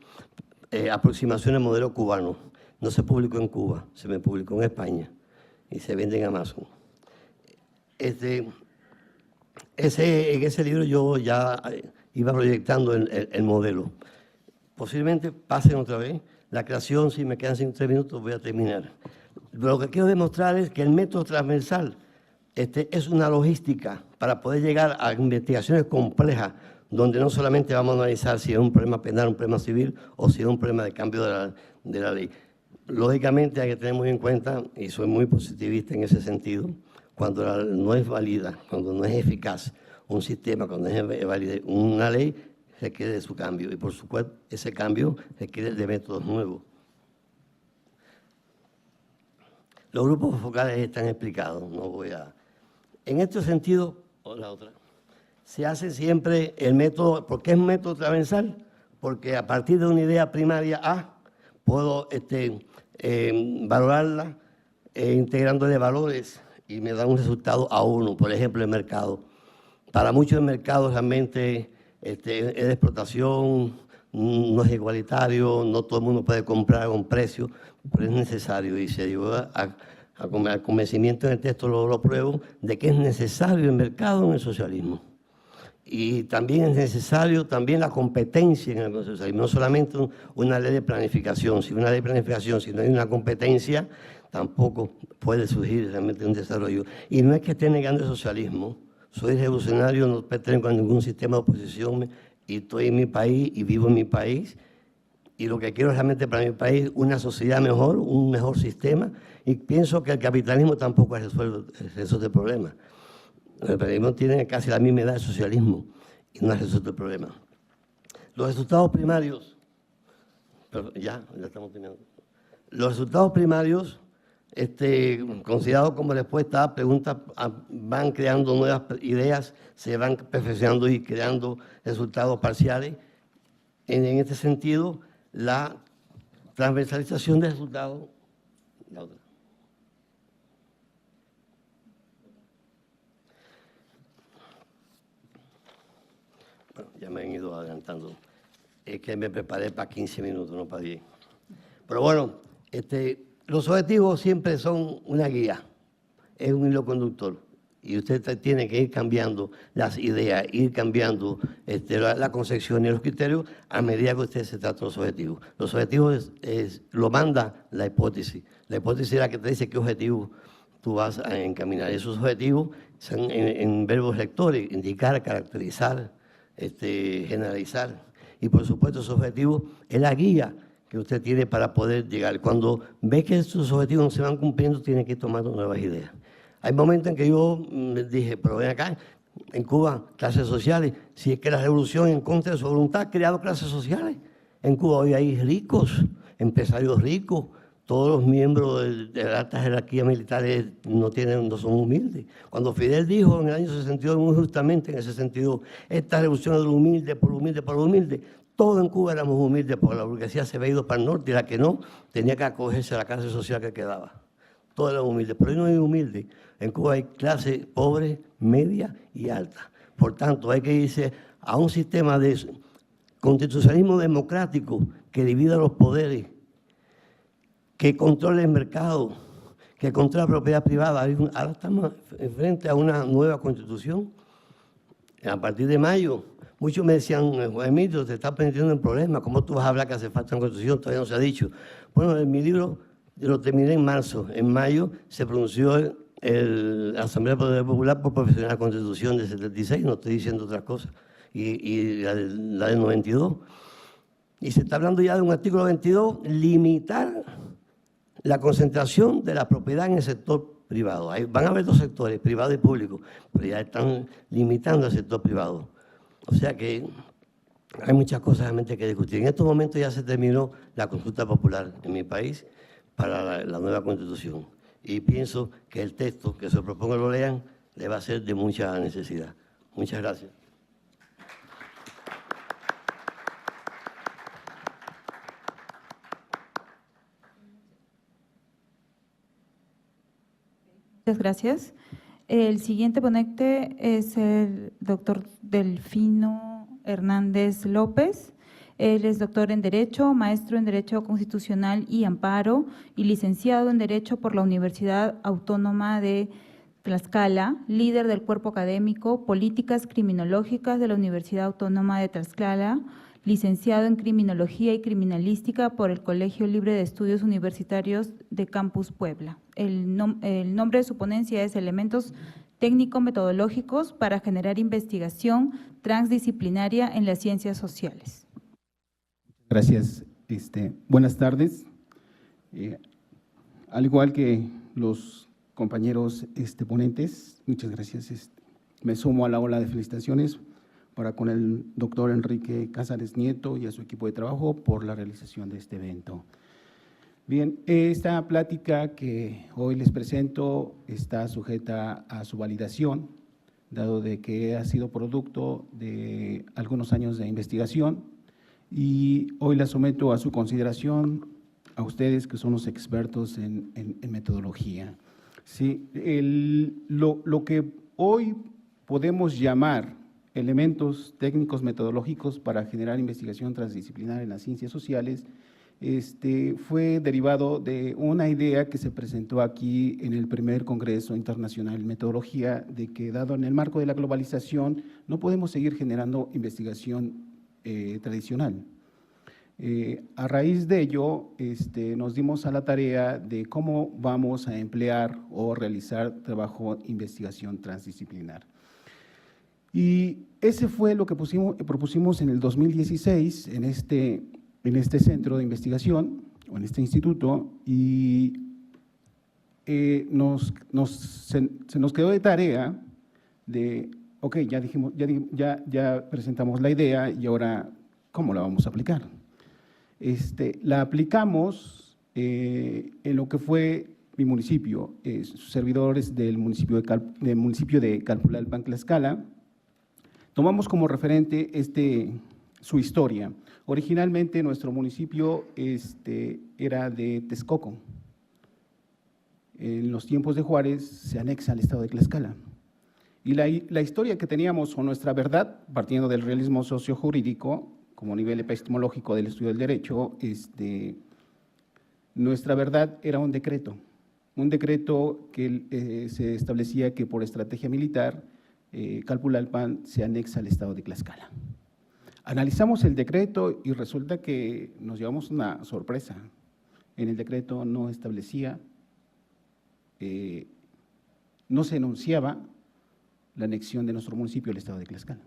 Aproximación al Modelo Cubano. No se publicó en Cuba, se me publicó en España y se vende en Amazon. En ese libro yo ya iba proyectando el modelo. Posiblemente pasen otra vez. La creación, si me quedan 3 minutos, voy a terminar. Lo que quiero demostrar es que el método transversal es una logística para poder llegar a investigaciones complejas, donde no solamente vamos a analizar si es un problema penal, un problema civil, o si es un problema de cambio de la ley. Lógicamente hay que tener muy en cuenta, y soy muy positivista en ese sentido, cuando no es válida, cuando no es eficaz un sistema, cuando no es válida una ley, requiere de su cambio. Y por supuesto, ese cambio requiere de métodos nuevos. Los grupos focales están explicados, no voy a... En este sentido, o la otra, se hace siempre el método, ¿por qué es un método transversal? Porque a partir de una idea primaria A, puedo valorarla integrándole valores y me da un resultado A1, por ejemplo, el mercado. Para muchos mercados realmente es de explotación, no es igualitario, no todo el mundo puede comprar a un precio, pero es necesario y se llegó al convencimiento en el texto, lo pruebo, de que es necesario el mercado en el socialismo. Y también es necesario también la competencia en el socialismo, no solamente una ley de planificación. Si una ley de planificación, si no hay una competencia, tampoco puede surgir realmente un desarrollo. Y no es que esté negando el socialismo, soy revolucionario, no pertenezco a ningún sistema de oposición y estoy en mi país y vivo en mi país. Y lo que quiero realmente para mi país, una sociedad mejor, un mejor sistema. Y pienso que el capitalismo tampoco resuelve el problema. El capitalismo tiene casi la misma edad del socialismo y no resuelve el problema. Los resultados primarios, ya estamos terminando. Los resultados primarios, considerados como respuesta a preguntas, van creando nuevas ideas, se van perfeccionando y creando resultados parciales. En este sentido, la transversalización de resultados. La otra. Bueno, ya me han ido adelantando. Es que me preparé para 15 minutos, no para 10. Pero bueno, los objetivos siempre son una guía, es un hilo conductor. Y usted tiene que ir cambiando las ideas, ir cambiando la concepción y los criterios a medida que usted se trata de los objetivos. Los objetivos lo manda la hipótesis. La hipótesis es la que te dice qué objetivo tú vas a encaminar. Esos objetivos son en verbos rectores, indicar, caracterizar, generalizar. Y por supuesto, esos objetivos es la guía que usted tiene para poder llegar. Cuando ve que sus objetivos no se van cumpliendo, tiene que ir tomando nuevas ideas. Hay momentos en que yo me dije, pero ven acá, en Cuba, clases sociales, si es que la revolución en contra de su voluntad ha creado clases sociales. En Cuba hoy hay ricos, empresarios ricos, todos los miembros de la alta jerarquía militares no son humildes. Cuando Fidel dijo en el año 62, muy justamente en ese sentido, esta revolución es de humilde, por humilde, por humilde, todos en Cuba éramos humildes porque la burguesía se había ido para el norte y la que no tenía que acogerse a la clase social que quedaba. Todos eran humildes, pero hoy no hay humildes. En Cuba hay clase pobre, media y alta. Por tanto, hay que irse a un sistema de constitucionalismo democrático que divida los poderes, que controle el mercado, que controle la propiedad privada. Ahora estamos frente a una nueva constitución. A partir de mayo, muchos me decían, Juan Emilio, te estás metiendo en problemas, ¿cómo tú vas a hablar que hace falta una constitución? Todavía no se ha dicho. Bueno, en mi libro lo terminé en marzo. En mayo se pronunció la Asamblea Popular por perfeccionar la Constitución de 76, no estoy diciendo otras cosas, y la del 92. Y se está hablando ya de un artículo 22, limitar la concentración de la propiedad en el sector privado. Van a haber 2 sectores, privado y público, pero ya están limitando el sector privado. O sea que hay muchas cosas realmente que discutir. En estos momentos ya se terminó la consulta popular en mi país para la nueva Constitución. Y pienso que el texto que se proponga lo lean le va a ser de mucha necesidad. Muchas gracias. Muchas gracias. El siguiente ponente es el doctor Delfino Hernández López. Él es doctor en Derecho, maestro en Derecho Constitucional y Amparo y licenciado en Derecho por la Universidad Autónoma de Tlaxcala, líder del cuerpo académico Políticas Criminológicas de la Universidad Autónoma de Tlaxcala, licenciado en Criminología y Criminalística por el Colegio Libre de Estudios Universitarios de Campus Puebla. El nombre de su ponencia es Elementos técnico-metodológicos para generar investigación transdisciplinaria en las ciencias sociales. Gracias. Buenas tardes. Al igual que los compañeros ponentes, muchas gracias. Me sumo a la ola de felicitaciones para con el doctor Enrique Cázares Nieto y a su equipo de trabajo por la realización de este evento. Bien, esta plática que hoy les presento está sujeta a su validación, dado de que ha sido producto de algunos años de investigación, y hoy la someto a su consideración a ustedes que son los expertos en metodología. Sí, lo que hoy podemos llamar elementos técnicos metodológicos para generar investigación transdisciplinar en las ciencias sociales fue derivado de una idea que se presentó aquí en el primer Congreso Internacional de Metodología, de que dado en el marco de la globalización no podemos seguir generando investigación tradicional. A raíz de ello, nos dimos a la tarea de cómo vamos a emplear o realizar trabajo de investigación transdisciplinar. Y ese fue lo que propusimos en el 2016 en este centro de investigación o en este instituto, y se nos quedó de tarea de, ok, ya dijimos, ya presentamos la idea y ahora, ¿cómo la vamos a aplicar? La aplicamos en lo que fue mi municipio, servidores del municipio de Calpulalpan, Tlaxcala. Tomamos como referente su historia. Originalmente nuestro municipio era de Texcoco. En los tiempos de Juárez se anexa al estado de Tlaxcala. Y la historia que teníamos, o nuestra verdad, partiendo del realismo sociojurídico, como nivel epistemológico del estudio del derecho, nuestra verdad era un decreto que se establecía que por estrategia militar, Calpulalpan se anexa al estado de Tlaxcala. Analizamos el decreto y resulta que nos llevamos una sorpresa. En el decreto no establecía, no se enunciaba la anexión de nuestro municipio al estado de Tlaxcala.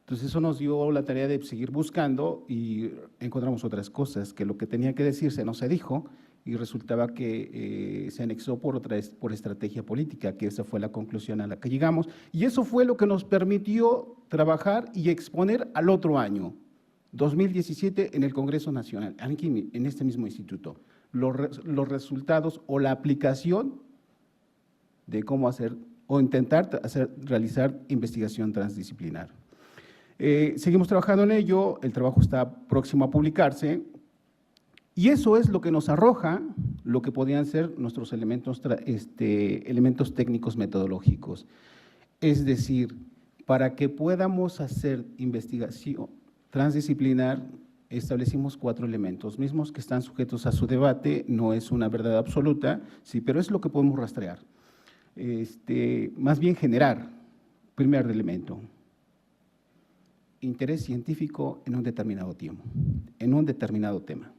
Entonces eso nos dio la tarea de seguir buscando y encontramos otras cosas, que lo que tenía que decirse no se dijo y resultaba que se anexó por estrategia política, que esa fue la conclusión a la que llegamos. Y eso fue lo que nos permitió trabajar y exponer al otro año, 2017, en el Congreso Nacional, aquí en este mismo instituto, los resultados o la aplicación de cómo hacer o intentar realizar investigación transdisciplinar. Seguimos trabajando en ello, el trabajo está próximo a publicarse y eso es lo que nos arroja lo que podrían ser nuestros elementos técnicos metodológicos. Es decir, para que podamos hacer investigación transdisciplinar, establecimos 4 elementos mismos que están sujetos a su debate, no es una verdad absoluta, sí, pero es lo que podemos rastrear. Más bien generar, primer elemento, interés científico en un determinado tiempo, en un determinado tema.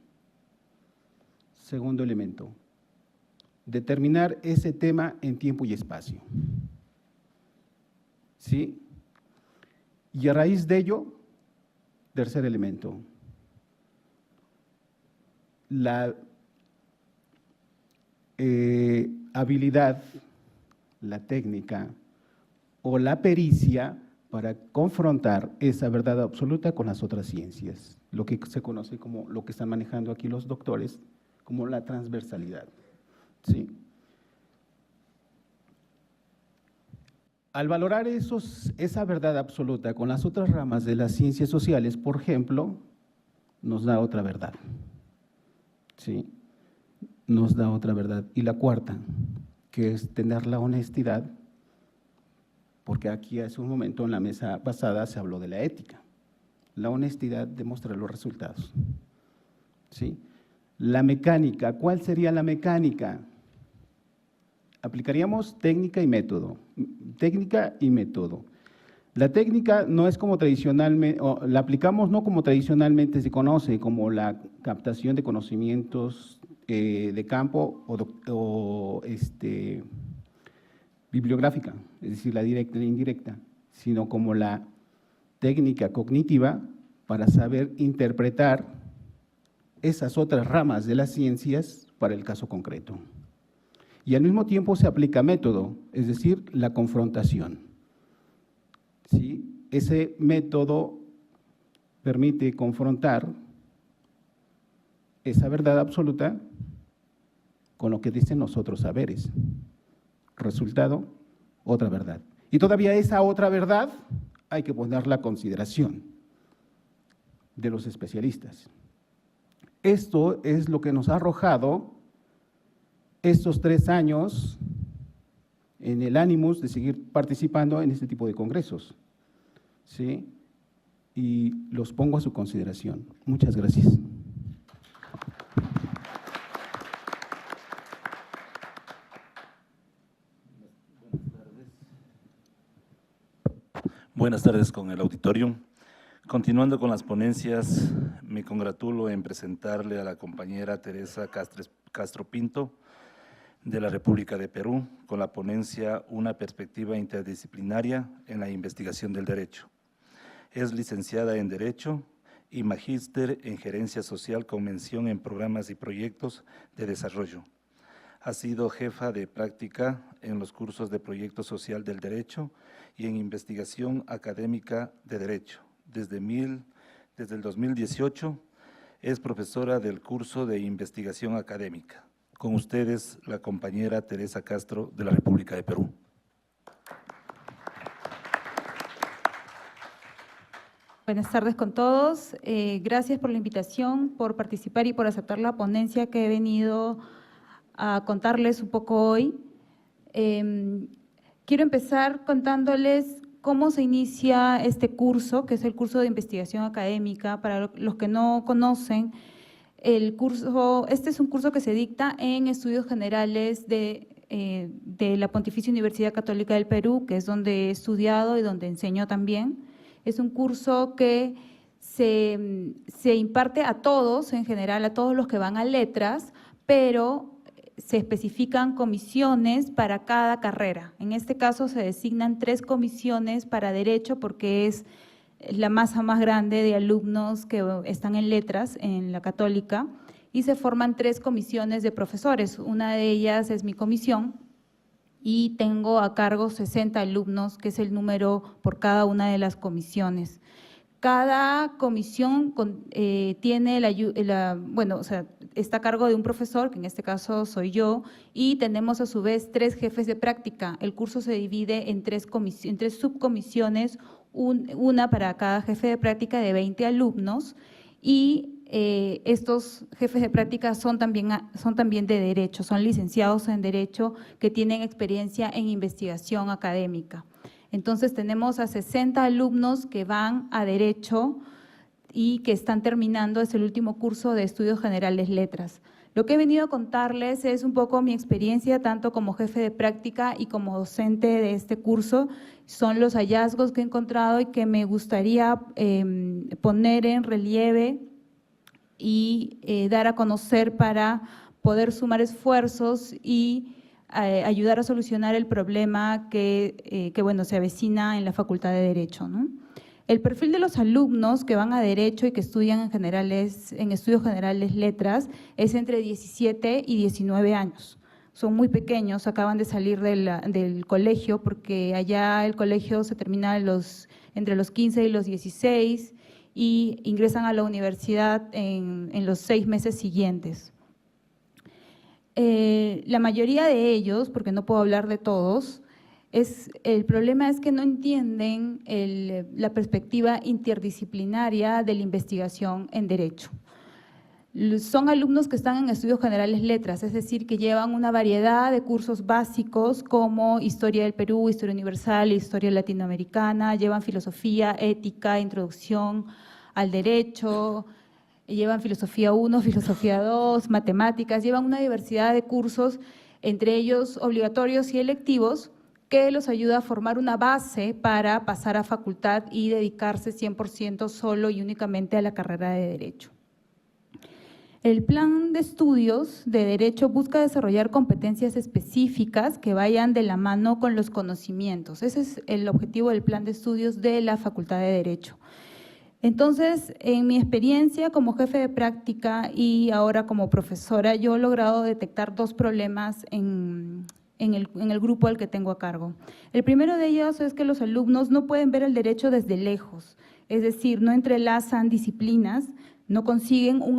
Segundo elemento, determinar ese tema en tiempo y espacio. ¿Sí? Y a raíz de ello, tercer elemento, la habilidad, la técnica o la pericia para confrontar esa verdad absoluta con las otras ciencias, lo que se conoce como, lo que están manejando aquí los doctores, como la transversalidad, ¿sí? Al valorar esa verdad absoluta con las otras ramas de las ciencias sociales, por ejemplo, nos da otra verdad, ¿sí? Nos da otra verdad. Y la cuarta, que es tener la honestidad, porque aquí hace un momento en la mesa pasada se habló de la ética, la honestidad de mostrar los resultados, ¿sí? La mecánica, ¿cuál sería la mecánica? Aplicaríamos técnica y método, técnica y método. La técnica no es como tradicionalmente, la aplicamos no como tradicionalmente se conoce, como la captación de conocimientos de campo o bibliográfica, es decir, la directa e la indirecta, sino como la técnica cognitiva para saber interpretar esas otras ramas de las ciencias para el caso concreto. Y al mismo tiempo se aplica método, es decir, la confrontación, ¿sí? Ese método permite confrontar esa verdad absoluta con lo que dicen los otros saberes. Resultado, otra verdad. Y todavía esa otra verdad hay que ponerla a consideración de los especialistas. Esto es lo que nos ha arrojado estos 3 años en el ánimo de seguir participando en este tipo de congresos, ¿sí? Y los pongo a su consideración. Muchas gracias. Buenas tardes con el auditorio. Continuando con las ponencias, me congratulo en presentarle a la compañera Teresa Castro Pinto, de la República de Perú, con la ponencia Una perspectiva interdisciplinaria en la investigación del derecho. Es licenciada en Derecho y magíster en Gerencia Social con mención en programas y proyectos de desarrollo. Ha sido jefa de práctica en los cursos de Proyecto Social del Derecho y en Investigación Académica de Derecho. Desde el 2018 es profesora del curso de Investigación Académica. Con ustedes, la compañera Teresa Castro de la República de Perú. Buenas tardes con todos. Gracias por la invitación, por participar y por aceptar la ponencia que he venido a contarles un poco hoy. Quiero empezar contándoles cómo se inicia este curso, que es el curso de investigación académica. Para los que no conocen, este es un curso que se dicta en Estudios Generales de la Pontificia Universidad Católica del Perú, que es donde he estudiado y donde enseño también. Es un curso que se imparte a todos, en general, a todos los que van a letras, pero se especifican comisiones para cada carrera. En este caso se designan 3 comisiones para Derecho porque es la masa más grande de alumnos que están en letras en la Católica, y se forman 3 comisiones de profesores. Una de ellas es mi comisión y tengo a cargo 60 alumnos, que es el número por cada una de las comisiones. Cada comisión tiene está a cargo de un profesor, que en este caso soy yo, y tenemos a su vez 3 jefes de práctica. El curso se divide en 3 subcomisiones, una para cada jefe de práctica de 20 alumnos, y estos jefes de práctica son también de Derecho, son licenciados en Derecho que tienen experiencia en investigación académica. Entonces tenemos a 60 alumnos que van a Derecho y que están terminando, es el último curso de Estudios Generales Letras. Lo que he venido a contarles es un poco mi experiencia, tanto como jefe de práctica y como docente de este curso. Son los hallazgos que he encontrado y que me gustaría poner en relieve y dar a conocer para poder sumar esfuerzos y ayudar a solucionar el problema que se avecina en la Facultad de Derecho, ¿no? El perfil de los alumnos que van a Derecho y que estudian en Estudios Generales Letras es entre 17 y 19 años. Son muy pequeños, acaban de salir del colegio, porque allá el colegio se termina a los entre los 15 y los 16 y ingresan a la universidad en los 6 meses siguientes. La mayoría de ellos, porque no puedo hablar de todos, el problema es que no entienden la perspectiva interdisciplinaria de la investigación en Derecho. Son alumnos que están en estudios generales letras, es decir, que llevan una variedad de cursos básicos como Historia del Perú, Historia Universal, Historia Latinoamericana, llevan Filosofía, Ética, Introducción al Derecho, llevan Filosofía 1, Filosofía 2, Matemáticas, llevan una diversidad de cursos, entre ellos obligatorios y electivos, que los ayuda a formar una base para pasar a facultad y dedicarse 100% solo y únicamente a la carrera de Derecho. El plan de estudios de Derecho busca desarrollar competencias específicas que vayan de la mano con los conocimientos. Ese es el objetivo del plan de estudios de la Facultad de Derecho. Entonces, en mi experiencia como jefe de práctica y ahora como profesora, yo he logrado detectar 2 problemas en el grupo al que tengo a cargo. El primero de ellos es que los alumnos no pueden ver el derecho desde lejos, es decir, no entrelazan disciplinas, no conciben un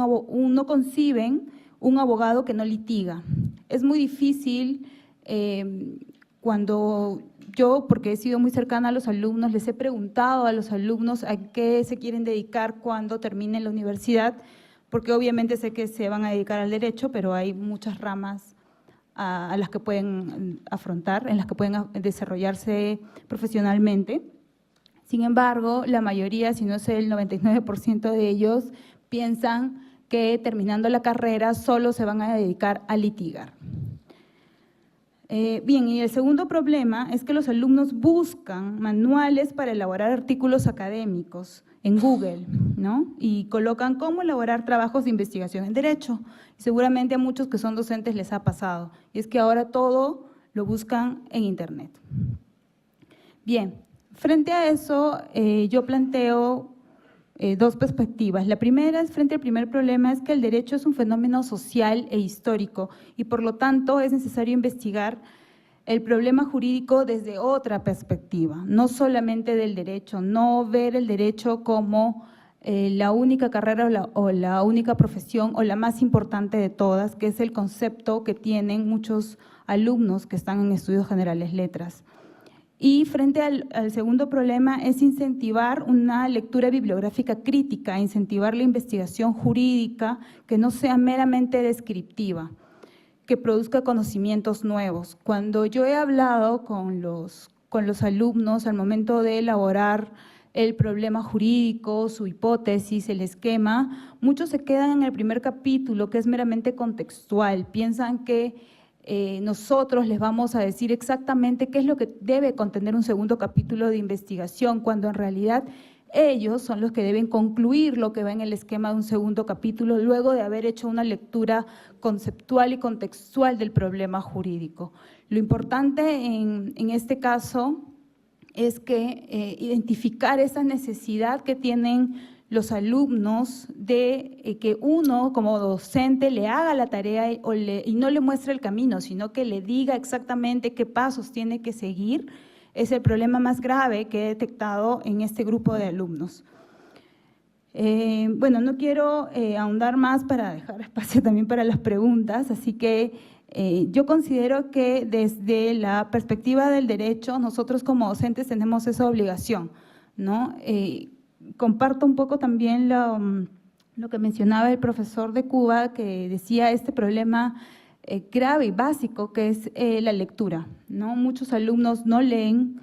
abogado que no litiga. Es muy difícil cuando yo, porque he sido muy cercana a los alumnos, les he preguntado a los alumnos a qué se quieren dedicar cuando terminen la universidad, porque obviamente sé que se van a dedicar al derecho, pero hay muchas ramas a las que pueden afrontar, en las que pueden desarrollarse profesionalmente. Sin embargo, la mayoría, si no es el 99% de ellos, piensan que terminando la carrera solo se van a dedicar a litigar. Bien, y el segundo problema es que los alumnos buscan manuales para elaborar artículos académicos en Google, ¿no? Y colocan cómo elaborar trabajos de investigación en Derecho. Seguramente a muchos que son docentes les ha pasado, y es que ahora todo lo buscan en Internet. Bien, frente a eso, yo planteo 2 perspectivas. La primera es frente al primer problema, es que el derecho es un fenómeno social e histórico y por lo tanto es necesario investigar el problema jurídico desde otra perspectiva, no solamente del derecho, no ver el derecho como la única carrera o la única profesión o la más importante de todas, que es el concepto que tienen muchos alumnos que están en estudios generales letras. Y frente al segundo problema es incentivar una lectura bibliográfica crítica, incentivar la investigación jurídica que no sea meramente descriptiva, que produzca conocimientos nuevos. Cuando yo he hablado con los alumnos al momento de elaborar el problema jurídico, su hipótesis, el esquema, muchos se quedan en el primer capítulo, que es meramente contextual, piensan que nosotros les vamos a decir exactamente qué es lo que debe contener un segundo capítulo de investigación, cuando en realidad ellos son los que deben concluir lo que va en el esquema de un segundo capítulo, luego de haber hecho una lectura conceptual y contextual del problema jurídico. Lo importante en este caso es que identificar esa necesidad que tienen los alumnos de que uno como docente le haga la tarea y no le muestre el camino, sino que le diga exactamente qué pasos tiene que seguir, es el problema más grave que he detectado en este grupo de alumnos. Bueno, no quiero ahondar más para dejar espacio también para las preguntas, así que yo considero que desde la perspectiva del derecho, nosotros como docentes tenemos esa obligación, ¿no? Comparto un poco también lo que mencionaba el profesor de Cuba, que decía este problema grave y básico que es la lectura, ¿no? Muchos alumnos no leen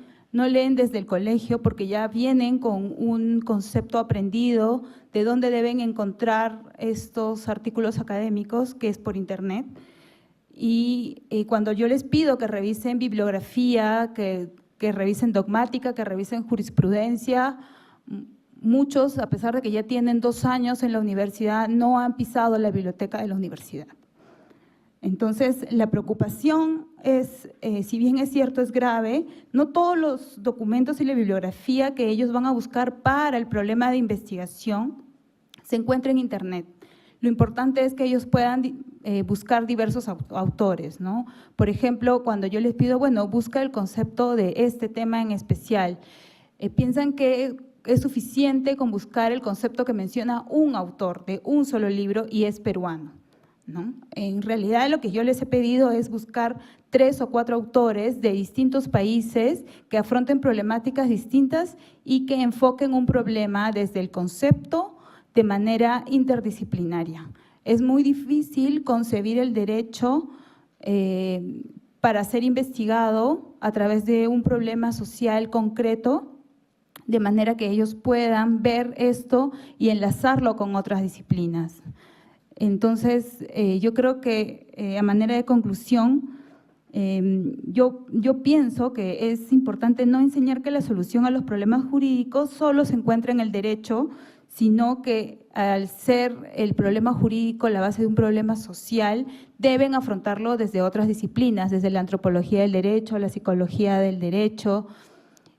desde el colegio porque ya vienen con un concepto aprendido de dónde deben encontrar estos artículos académicos, que es por Internet. Y cuando yo les pido que revisen bibliografía, que revisen dogmática, que revisen jurisprudencia, muchos, a pesar de que ya tienen 2 años en la universidad, no han pisado la biblioteca de la universidad. Entonces, la preocupación es, si bien es cierto, es grave, no todos los documentos y la bibliografía que ellos van a buscar para el problema de investigación se encuentran en Internet. Lo importante es que ellos puedan buscar diversos autores, ¿no? Por ejemplo, cuando yo les pido, bueno, busca el concepto de este tema en especial, piensan que es suficiente con buscar el concepto que menciona un autor de un solo libro y es peruano, ¿no? En realidad lo que yo les he pedido es buscar 3 o 4 autores de distintos países que afronten problemáticas distintas y que enfoquen un problema desde el concepto de manera interdisciplinaria. Es muy difícil concebir el derecho para ser investigado a través de un problema social concreto, de manera que ellos puedan ver esto y enlazarlo con otras disciplinas. Entonces, yo creo que a manera de conclusión, yo pienso que es importante no enseñar que la solución a los problemas jurídicos solo se encuentra en el derecho, sino que al ser el problema jurídico la base de un problema social, deben afrontarlo desde otras disciplinas, desde la antropología del derecho, la psicología del derecho,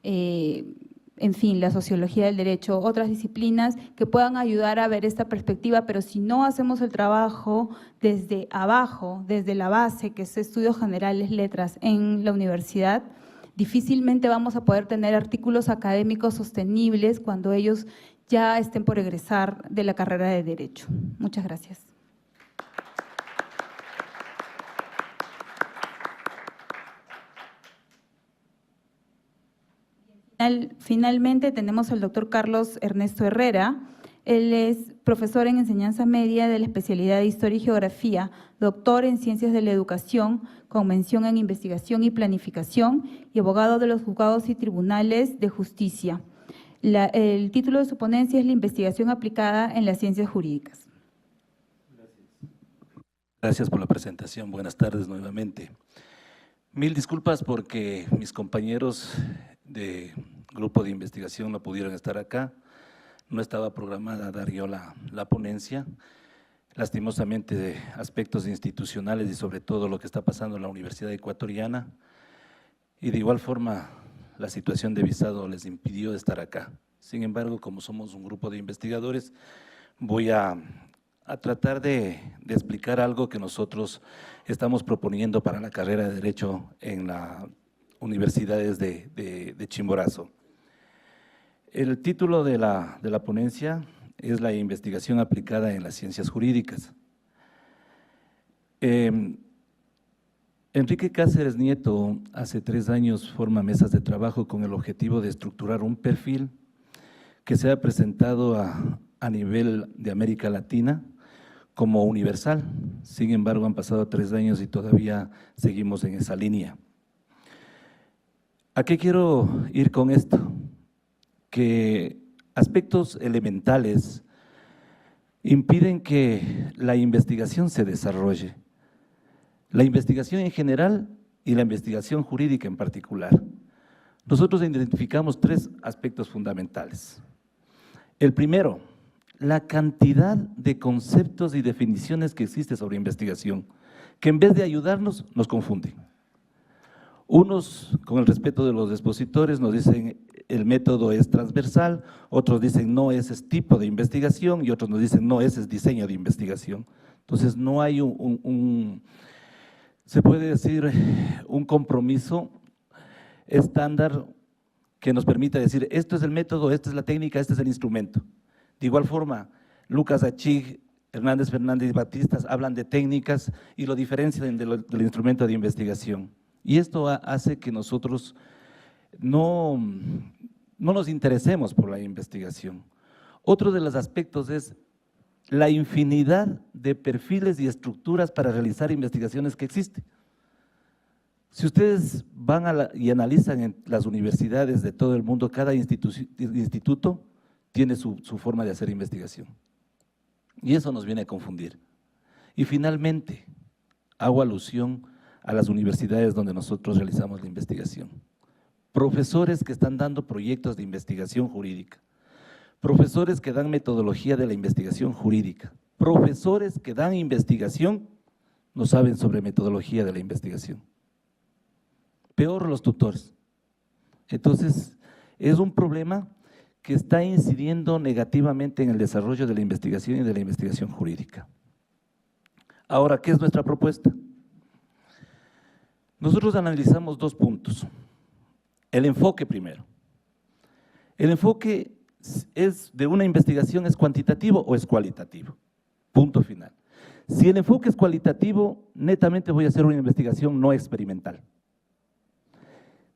en fin, la sociología del derecho, otras disciplinas que puedan ayudar a ver esta perspectiva, pero si no hacemos el trabajo desde abajo, desde la base, que es estudios generales, letras en la universidad, difícilmente vamos a poder tener artículos académicos sostenibles cuando ellos ya estén por egresar de la carrera de Derecho. Muchas gracias. Finalmente tenemos al doctor Carlos Ernesto Herrera. Él es profesor en enseñanza media de la especialidad de Historia y Geografía, doctor en Ciencias de la Educación, con mención en Investigación y Planificación y abogado de los juzgados y tribunales de justicia. El título de su ponencia es La investigación aplicada en las ciencias jurídicas. Gracias por la presentación. Buenas tardes nuevamente. Mil disculpas porque mis compañeros de grupo de investigación no pudieron estar acá. No estaba programada dar yo la ponencia. Lastimosamente, de aspectos institucionales y sobre todo lo que está pasando en la Universidad Ecuatoriana. Y de igual forma, la situación de visado les impidió estar acá. Sin embargo, como somos un grupo de investigadores, voy a tratar de explicar algo que nosotros estamos proponiendo para la carrera de Derecho en las universidades de Chimborazo. El título de la ponencia es La investigación aplicada en las ciencias jurídicas. Enrique Cáceres Nieto hace 3 años forma mesas de trabajo con el objetivo de estructurar un perfil que sea presentado a nivel de América Latina como universal. Sin embargo, han pasado 3 años y todavía seguimos en esa línea. ¿A qué quiero ir con esto? Que aspectos elementales impiden que la investigación se desarrolle. La investigación en general y la investigación jurídica en particular. Nosotros identificamos 3 aspectos fundamentales. El primero, la cantidad de conceptos y definiciones que existe sobre investigación, que en vez de ayudarnos, nos confunden. Unos, con el respeto de los expositores, nos dicen el método es transversal, otros dicen no, ese es tipo de investigación, y otros nos dicen no, ese es diseño de investigación. Entonces no hay se puede decir, un compromiso estándar que nos permita decir esto es el método, esta es la técnica, este es el instrumento. De igual forma, Lucas Achig, Hernández Fernández y Batistas hablan de técnicas y lo diferencian del instrumento de investigación. Y esto hace que nosotros no nos interesemos por la investigación. Otro de los aspectos es la infinidad de perfiles y estructuras para realizar investigaciones que existen. Si ustedes van y analizan en las universidades de todo el mundo, cada instituto tiene su forma de hacer investigación. Y eso nos viene a confundir. Y finalmente, hago alusión a las universidades donde nosotros realizamos la investigación. Profesores que están dando proyectos de investigación jurídica. Profesores que dan metodología de la investigación jurídica, profesores que dan investigación, no saben sobre metodología de la investigación. Peor los tutores. Entonces, es un problema que está incidiendo negativamente en el desarrollo de la investigación y de la investigación jurídica. Ahora, ¿qué es nuestra propuesta? Nosotros analizamos 2 puntos. El enfoque primero. El enfoque de una investigación es cuantitativo o es cualitativo. Punto final. Si el enfoque es cualitativo, netamente voy a hacer una investigación no experimental.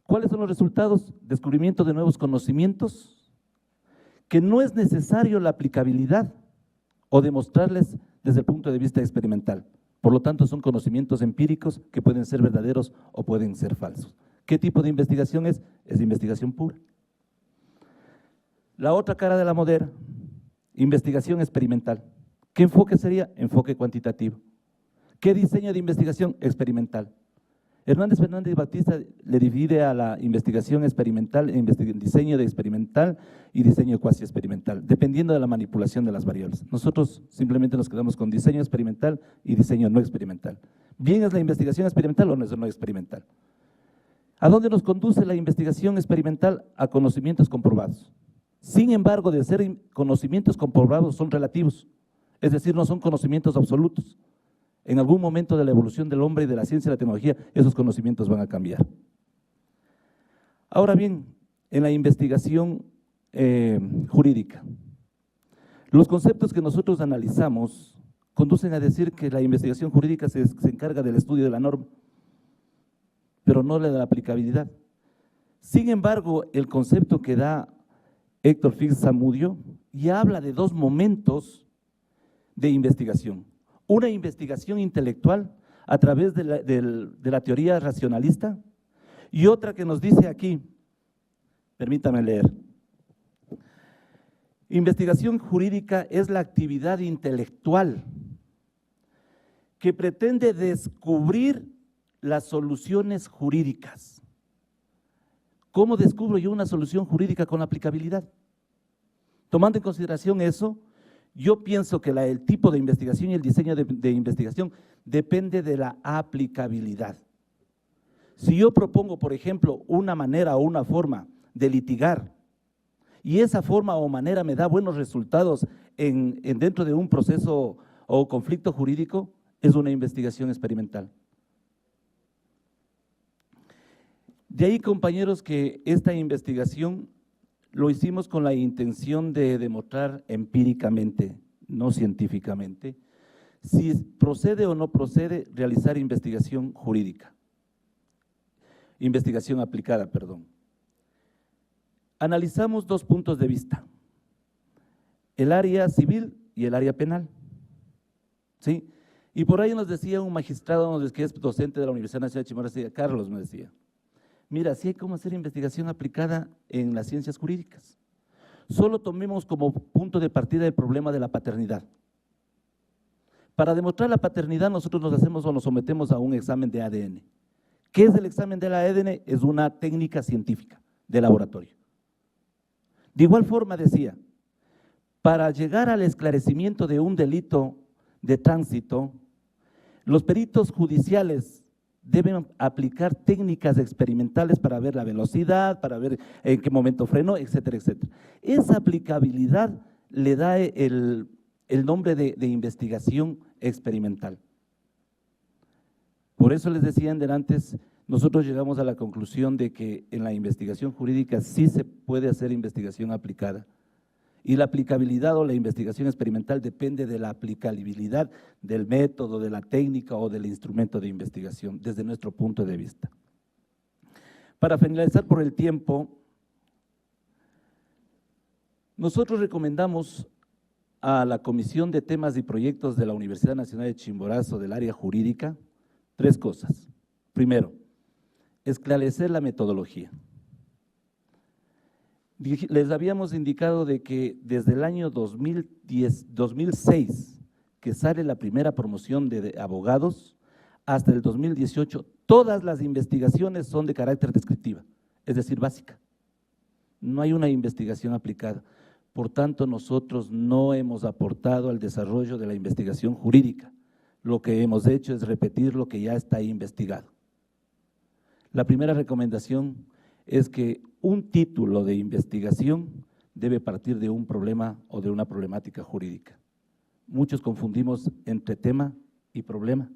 ¿Cuáles son los resultados? Descubrimiento de nuevos conocimientos, que no es necesario la aplicabilidad o demostrarles desde el punto de vista experimental. Por lo tanto, son conocimientos empíricos que pueden ser verdaderos o pueden ser falsos. ¿Qué tipo de investigación es? Es investigación pura. La otra cara de la moneda, investigación experimental. ¿Qué enfoque sería? Enfoque cuantitativo. ¿Qué diseño de investigación? Experimental. Hernández Fernández Batista le divide a la investigación experimental en diseño de experimental y diseño cuasi experimental, dependiendo de la manipulación de las variables. Nosotros simplemente nos quedamos con diseño experimental y diseño no experimental. ¿Bien es la investigación experimental o no es no experimental? ¿A dónde nos conduce la investigación experimental? A conocimientos comprobados. Sin embargo, de ser conocimientos comprobados son relativos, es decir, no son conocimientos absolutos. En algún momento de la evolución del hombre y de la ciencia y la tecnología, esos conocimientos van a cambiar. Ahora bien, en la investigación jurídica, los conceptos que nosotros analizamos conducen a decir que la investigación jurídica se encarga del estudio de la norma, pero no de la aplicabilidad. Sin embargo, el concepto que da Héctor Fix Zamudio ya habla de dos momentos de investigación. Una investigación intelectual a través de la teoría racionalista y otra que nos dice aquí, permítame leer, investigación jurídica es la actividad intelectual que pretende descubrir las soluciones jurídicas. ¿Cómo descubro yo una solución jurídica con aplicabilidad? Tomando en consideración eso, yo pienso que el tipo de investigación y el diseño de investigación depende de la aplicabilidad. Si yo propongo, por ejemplo, una manera o una forma de litigar y esa forma o manera me da buenos resultados dentro de un proceso o conflicto jurídico, es una investigación experimental. De ahí, compañeros, que esta investigación lo hicimos con la intención de demostrar empíricamente, no científicamente, si procede o no procede realizar investigación jurídica, investigación aplicada, perdón. Analizamos dos puntos de vista, el área civil y el área penal, ¿sí? Y por ahí nos decía un magistrado que es docente de la Universidad Nacional de Chimborazo, Carlos me decía, mira, sí hay cómo hacer investigación aplicada en las ciencias jurídicas. Solo tomemos como punto de partida el problema de la paternidad. Para demostrar la paternidad nosotros nos sometemos a un examen de ADN. ¿Qué es el examen del ADN? Es una técnica científica de laboratorio. De igual forma decía, para llegar al esclarecimiento de un delito de tránsito, los peritos judiciales deben aplicar técnicas experimentales para ver la velocidad, para ver en qué momento frenó, etcétera, etcétera. Esa aplicabilidad le da el nombre de investigación experimental. Por eso les decía antes, nosotros llegamos a la conclusión de que en la investigación jurídica sí se puede hacer investigación aplicada. Y la aplicabilidad o la investigación experimental depende de la aplicabilidad del método, de la técnica o del instrumento de investigación, desde nuestro punto de vista. Para finalizar por el tiempo, nosotros recomendamos a la Comisión de Temas y Proyectos de la Universidad Nacional de Chimborazo del área jurídica tres cosas. Primero, esclarecer la metodología. Les habíamos indicado de que desde el año 2006, que sale la primera promoción de abogados, hasta el 2018, todas las investigaciones son de carácter descriptiva, es decir, básica. No hay una investigación aplicada. Por tanto, nosotros no hemos aportado al desarrollo de la investigación jurídica. Lo que hemos hecho es repetir lo que ya está investigado. La primera recomendación es que un título de investigación debe partir de un problema o de una problemática jurídica. Muchos confundimos entre tema y problema.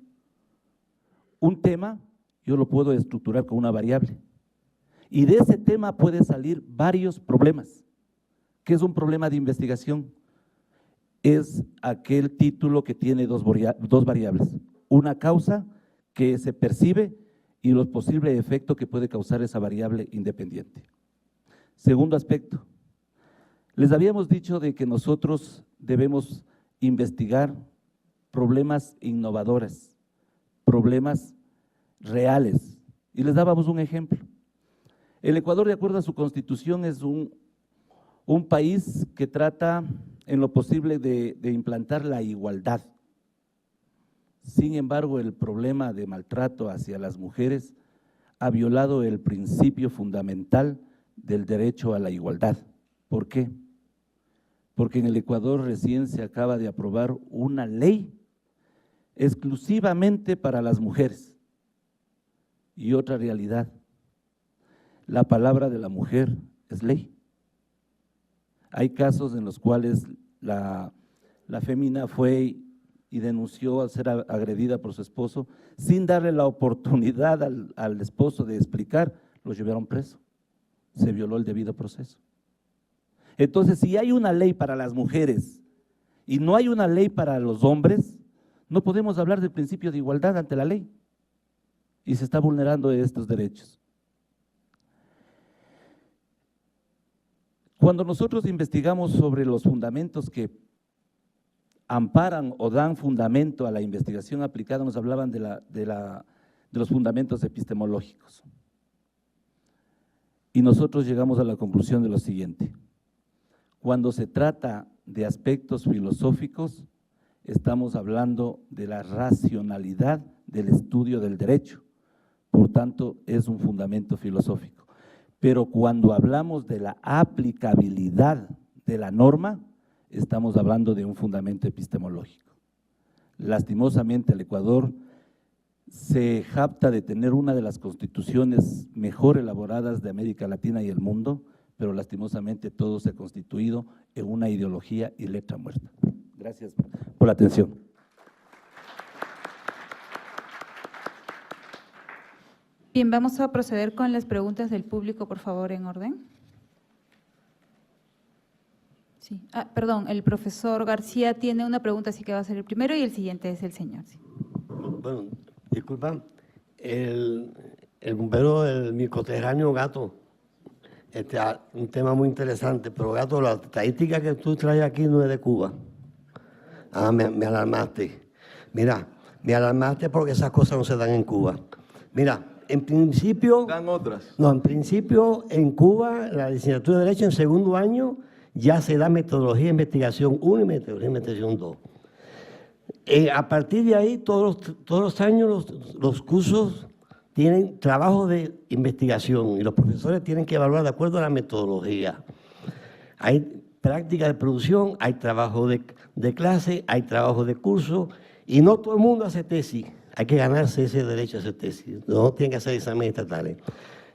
Un tema yo lo puedo estructurar con una variable y de ese tema puede salir varios problemas. ¿Qué es un problema de investigación? Es aquel título que tiene dos variables, una causa que se percibe y los posibles efectos que puede causar esa variable independiente. Segundo aspecto, les habíamos dicho de que nosotros debemos investigar problemas innovadores, problemas reales, y les dábamos un ejemplo. El Ecuador, de acuerdo a su constitución, es un país que trata en lo posible de implantar la igualdad. Sin embargo, el problema de maltrato hacia las mujeres ha violado el principio fundamental del derecho a la igualdad. ¿Por qué? Porque en el Ecuador recién se acaba de aprobar una ley exclusivamente para las mujeres. Y otra realidad, la palabra de la mujer es ley. Hay casos en los cuales la fémina fue y denunció al ser agredida por su esposo, sin darle la oportunidad al esposo de explicar, lo llevaron preso. Se violó el debido proceso. Entonces, si hay una ley para las mujeres y no hay una ley para los hombres, no podemos hablar del principio de igualdad ante la ley. Y se está vulnerando estos derechos. Cuando nosotros investigamos sobre los fundamentos que amparan o dan fundamento a la investigación aplicada, nos hablaban de los fundamentos epistemológicos. Y nosotros llegamos a la conclusión de lo siguiente: cuando se trata de aspectos filosóficos, estamos hablando de la racionalidad del estudio del derecho, por tanto es un fundamento filosófico. Pero cuando hablamos de la aplicabilidad de la norma, estamos hablando de un fundamento epistemológico. Lastimosamente el Ecuador se jacta de tener una de las constituciones mejor elaboradas de América Latina y el mundo, pero lastimosamente todo se ha constituido en una ideología y letra muerta. Gracias por la atención. Bien, vamos a proceder con las preguntas del público, por favor, en orden. Sí. Perdón, el profesor García tiene una pregunta, así que va a ser el primero y el siguiente es el señor. Sí. Bueno, disculpa, el bombero, mi coterráneo Gato, un tema muy interesante, pero Gato, la estadística que tú traes aquí no es de Cuba. Me alarmaste. Mira, me alarmaste porque esas cosas no se dan en Cuba. Mira, en principio… Dan otras. No, en principio en Cuba, la licenciatura de Derecho en segundo año ya se da metodología de investigación 1 y metodología de investigación 2. A partir de ahí, todos los años los cursos tienen trabajo de investigación y los profesores tienen que evaluar de acuerdo a la metodología. Hay práctica de producción, hay trabajo de clase, hay trabajo de curso y no todo el mundo hace tesis. Hay que ganarse ese derecho a hacer tesis, no tienen que hacer exámenes estatales.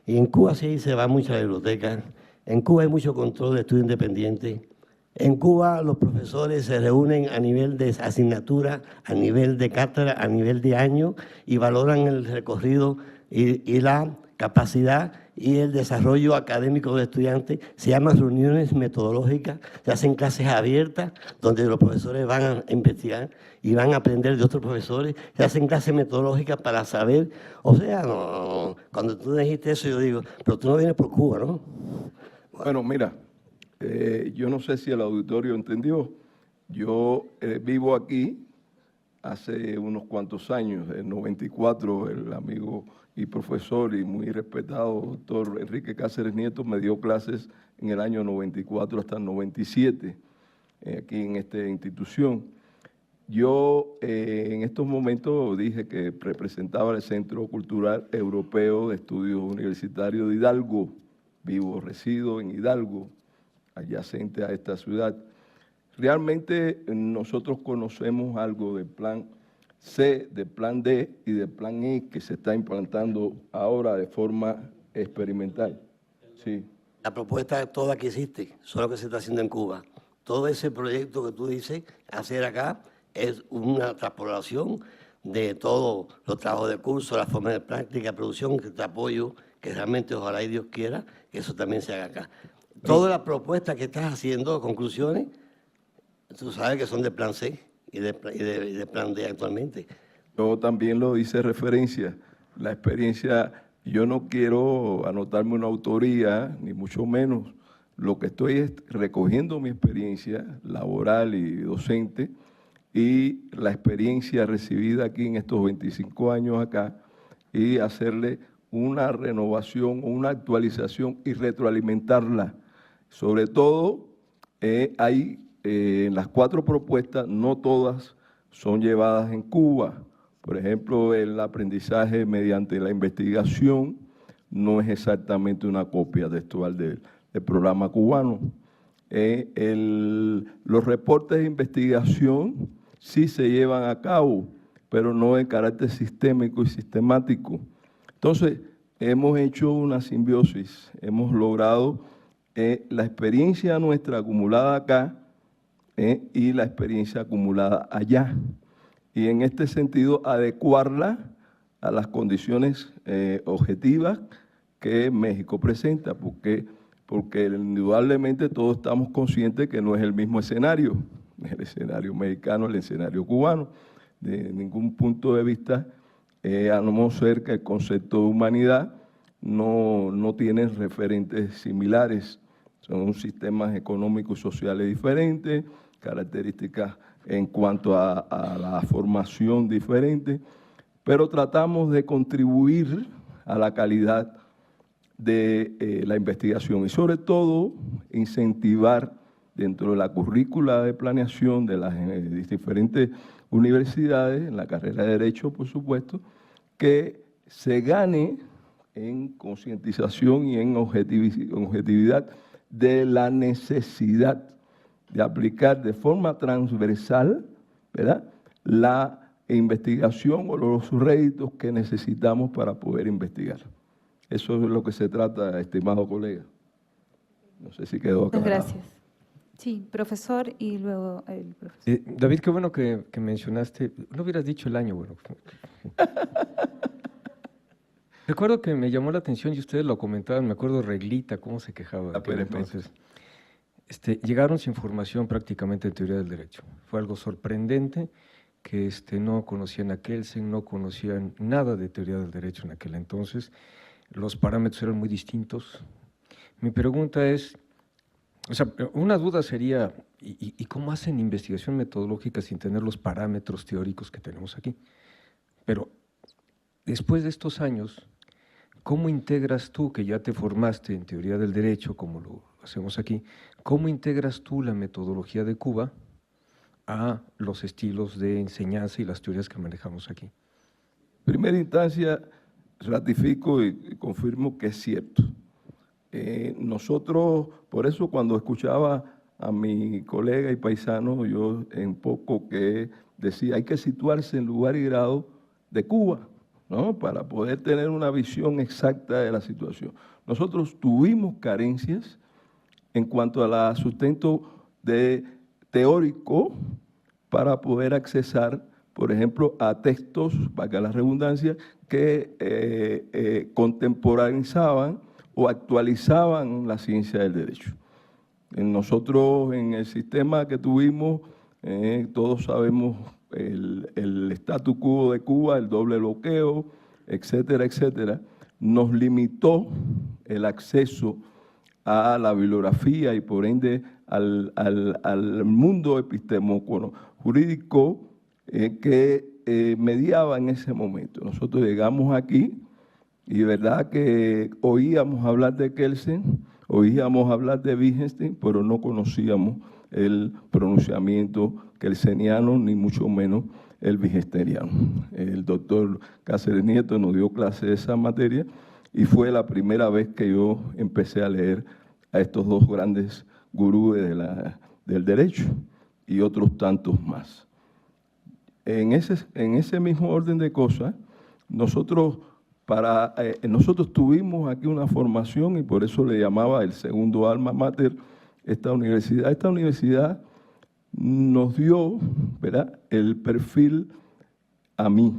Y en Cuba sí se va mucho a la biblioteca, en Cuba hay mucho control de estudio independiente, en Cuba los profesores se reúnen a nivel de asignatura, a nivel de cátedra, a nivel de año y valoran el recorrido y la capacidad y el desarrollo académico de estudiantes. Se llaman reuniones metodológicas, se hacen clases abiertas donde los profesores van a investigar y van a aprender de otros profesores, se hacen clases metodológicas para saber, o sea, no, cuando tú dijiste eso yo digo, pero tú no vienes por Cuba, ¿no? Bueno, mira, yo no sé si el auditorio entendió, yo vivo aquí hace unos cuantos años, en 94, el amigo y profesor y muy respetado doctor Enrique Cáceres Nieto me dio clases en el año 94 hasta el 97, aquí en esta institución. Yo en estos momentos dije que representaba el Centro Cultural Europeo de Estudios Universitarios de Hidalgo. Resido en Hidalgo, adyacente a esta ciudad. Realmente nosotros conocemos algo del plan C, del plan D y del plan E que se está implantando ahora de forma experimental. Sí. La propuesta toda que existe, solo que se está haciendo en Cuba. Todo ese proyecto que tú dices, hacer acá, es una transpolación de todos los trabajos de curso, la forma de práctica, producción, que te apoyo, que realmente ojalá y Dios quiera que eso también se haga acá. Todas las propuestas que estás haciendo, conclusiones, tú sabes que son de plan C y de plan D actualmente. Yo también lo hice referencia. La experiencia, yo no quiero anotarme una autoría, ni mucho menos. Lo que estoy es recogiendo mi experiencia laboral y docente y la experiencia recibida aquí en estos 25 años acá y hacerle una renovación, una actualización y retroalimentarla. Sobre todo, hay en las 4 propuestas, no todas son llevadas en Cuba. Por ejemplo, el aprendizaje mediante la investigación no es exactamente una copia textual del programa cubano. Los reportes de investigación sí se llevan a cabo, pero no de carácter sistémico y sistemático. Entonces, hemos hecho una simbiosis, hemos logrado la experiencia nuestra acumulada acá y la experiencia acumulada allá. Y en este sentido, adecuarla a las condiciones objetivas que México presenta, porque indudablemente todos estamos conscientes que no es el mismo escenario, el escenario mexicano, el escenario cubano. De ningún punto de vista, a no ser que el concepto de humanidad no tiene referentes similares. Son sistemas económicos y sociales diferentes, características en cuanto a la formación diferente, pero tratamos de contribuir a la calidad de la investigación y sobre todo incentivar dentro de la currícula de planeación de las diferentes universidades, en la carrera de Derecho, por supuesto, que se gane en concientización y en objetividad de la necesidad de aplicar de forma transversal, ¿verdad?, la investigación o los réditos que necesitamos para poder investigar. Eso es lo que se trata, estimado colega. No sé si quedó aclarado. Gracias. Sí, profesor y luego el profesor. David, qué bueno que mencionaste, no hubieras dicho el año, bueno. Recuerdo que me llamó la atención y ustedes lo comentaban, me acuerdo Reglita, cómo se quejaba de aquel entonces. Llegaron sin formación prácticamente en teoría del derecho. Fue algo sorprendente que no conocían a Kelsen, no conocían nada de teoría del derecho en aquel entonces. Los parámetros eran muy distintos. Mi pregunta es, o sea, una duda sería, ¿y cómo hacen investigación metodológica sin tener los parámetros teóricos que tenemos aquí? Pero después de estos años, ¿cómo integras tú, que ya te formaste en teoría del derecho, como lo hacemos aquí, cómo integras tú la metodología de Cuba a los estilos de enseñanza y las teorías que manejamos aquí? En primera instancia, ratifico y confirmo que es cierto. Nosotros, por eso cuando escuchaba a mi colega y paisano, yo en poco que decía, hay que situarse en lugar y grado de Cuba, ¿no?, para poder tener una visión exacta de la situación. Nosotros tuvimos carencias en cuanto al sustento teórico para poder accesar, por ejemplo, a textos, valga la redundancia, que contemporanizaban o actualizaban la ciencia del derecho. Nosotros, en el sistema que tuvimos, todos sabemos el statu quo de Cuba, el doble bloqueo, etcétera, etcétera, nos limitó el acceso a la bibliografía y por ende al mundo epistemológico jurídico que mediaba en ese momento. Nosotros llegamos aquí y verdad que oíamos hablar de Kelsen, oíamos hablar de Wittgenstein, pero no conocíamos el pronunciamiento kelseniano, ni mucho menos el wittgensteiniano. El doctor Cáceres Nieto nos dio clase de esa materia y fue la primera vez que yo empecé a leer a estos dos grandes gurúes del derecho y otros tantos más. En ese mismo orden de cosas, nosotros tuvimos aquí una formación y por eso le llamaba el segundo alma mater esta universidad. Esta universidad nos dio, ¿verdad?, el perfil a mí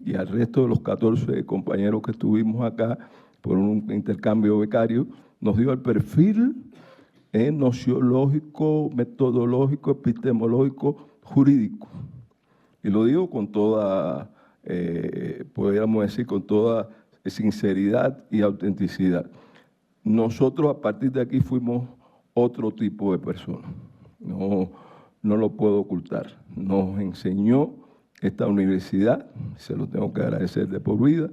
y al resto de los 14 compañeros que estuvimos acá por un intercambio becario, nos dio el perfil nociológico, metodológico, epistemológico, jurídico. Y lo digo con toda, podríamos decir, con toda sinceridad y autenticidad. Nosotros a partir de aquí fuimos otro tipo de personas, no lo puedo ocultar. Nos enseñó esta universidad, se lo tengo que agradecer de por vida,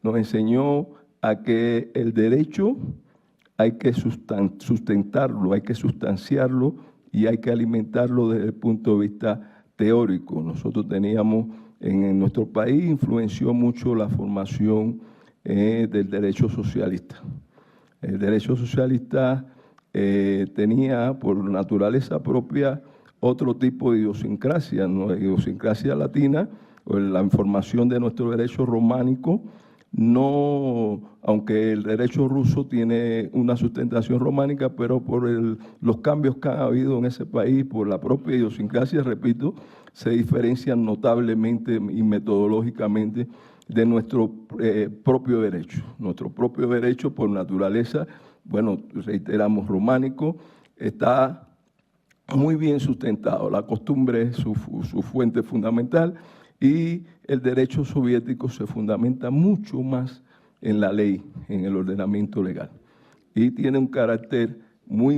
nos enseñó a que el derecho hay que sustentarlo, hay que sustanciarlo y hay que alimentarlo desde el punto de vista teórico. Nosotros teníamos, en nuestro país influenció mucho la formación del derecho socialista. El derecho socialista tenía por naturaleza propia otro tipo de idiosincrasia, ¿no? La idiosincrasia latina, o la información de nuestro derecho románico, no, aunque el derecho ruso tiene una sustentación románica, pero por los cambios que han habido en ese país, por la propia idiosincrasia, repito, se diferencian notablemente y metodológicamente de nuestro propio derecho. Nuestro propio derecho, por naturaleza, bueno, reiteramos, románico, está muy bien sustentado. La costumbre es su fuente fundamental y el derecho soviético se fundamenta mucho más en la ley, en el ordenamiento legal. Y tiene un carácter muy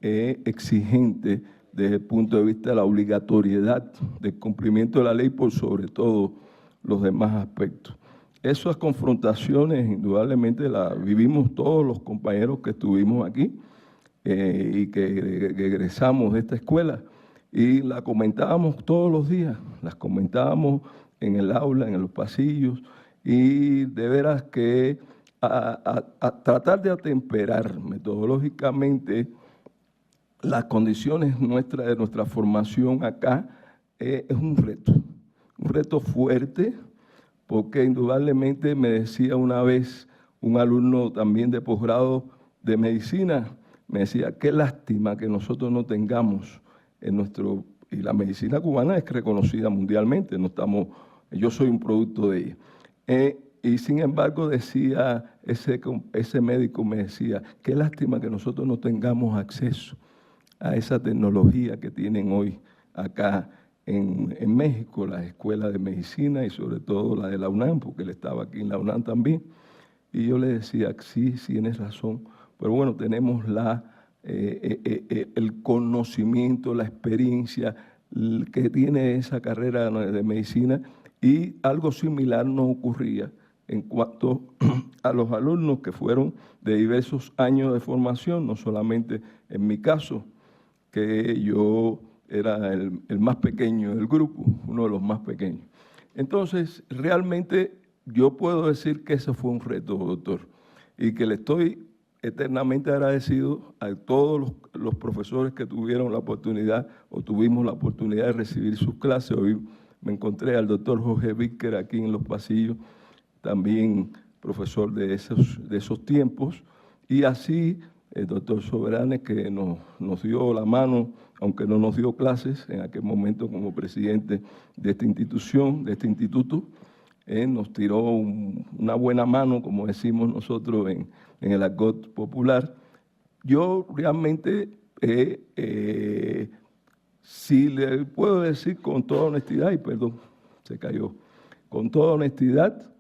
exigente desde el punto de vista de la obligatoriedad del cumplimiento de la ley por sobre todo los demás aspectos. Esas confrontaciones indudablemente las vivimos todos los compañeros que estuvimos aquí y que egresamos de esta escuela y la comentábamos todos los días, las comentábamos en el aula, en los pasillos y de veras que a tratar de atemperar metodológicamente las condiciones de nuestra formación acá es un reto fuerte, porque indudablemente me decía una vez un alumno también de posgrado de medicina, me decía, qué lástima que nosotros no tengamos en nuestro, y la medicina cubana es reconocida mundialmente, no estamos, yo soy un producto de ella. Y sin embargo decía, ese médico me decía, qué lástima que nosotros no tengamos acceso a esa tecnología que tienen hoy acá en México, las escuelas de medicina y sobre todo la de la UNAM, porque él estaba aquí en la UNAM también. Y yo le decía, sí, tienes razón, pero bueno, tenemos el conocimiento, la experiencia que tiene esa carrera de medicina y algo similar no ocurría en cuanto a los alumnos que fueron de diversos años de formación, no solamente en mi caso, que yo era el más pequeño del grupo, uno de los más pequeños. Entonces, realmente yo puedo decir que ese fue un reto, doctor, y que le estoy eternamente agradecido a todos los profesores que tuvieron la oportunidad o tuvimos la oportunidad de recibir sus clases. Hoy me encontré al doctor Jorge Víquer aquí en los pasillos, también profesor de esos tiempos, y así el doctor Soberanes, que nos dio la mano, aunque no nos dio clases en aquel momento como presidente de esta institución, de este instituto, nos tiró una buena mano, como decimos nosotros en el argot popular. Yo realmente, si le puedo decir con toda honestidad, y perdón, se cayó, con toda honestidad,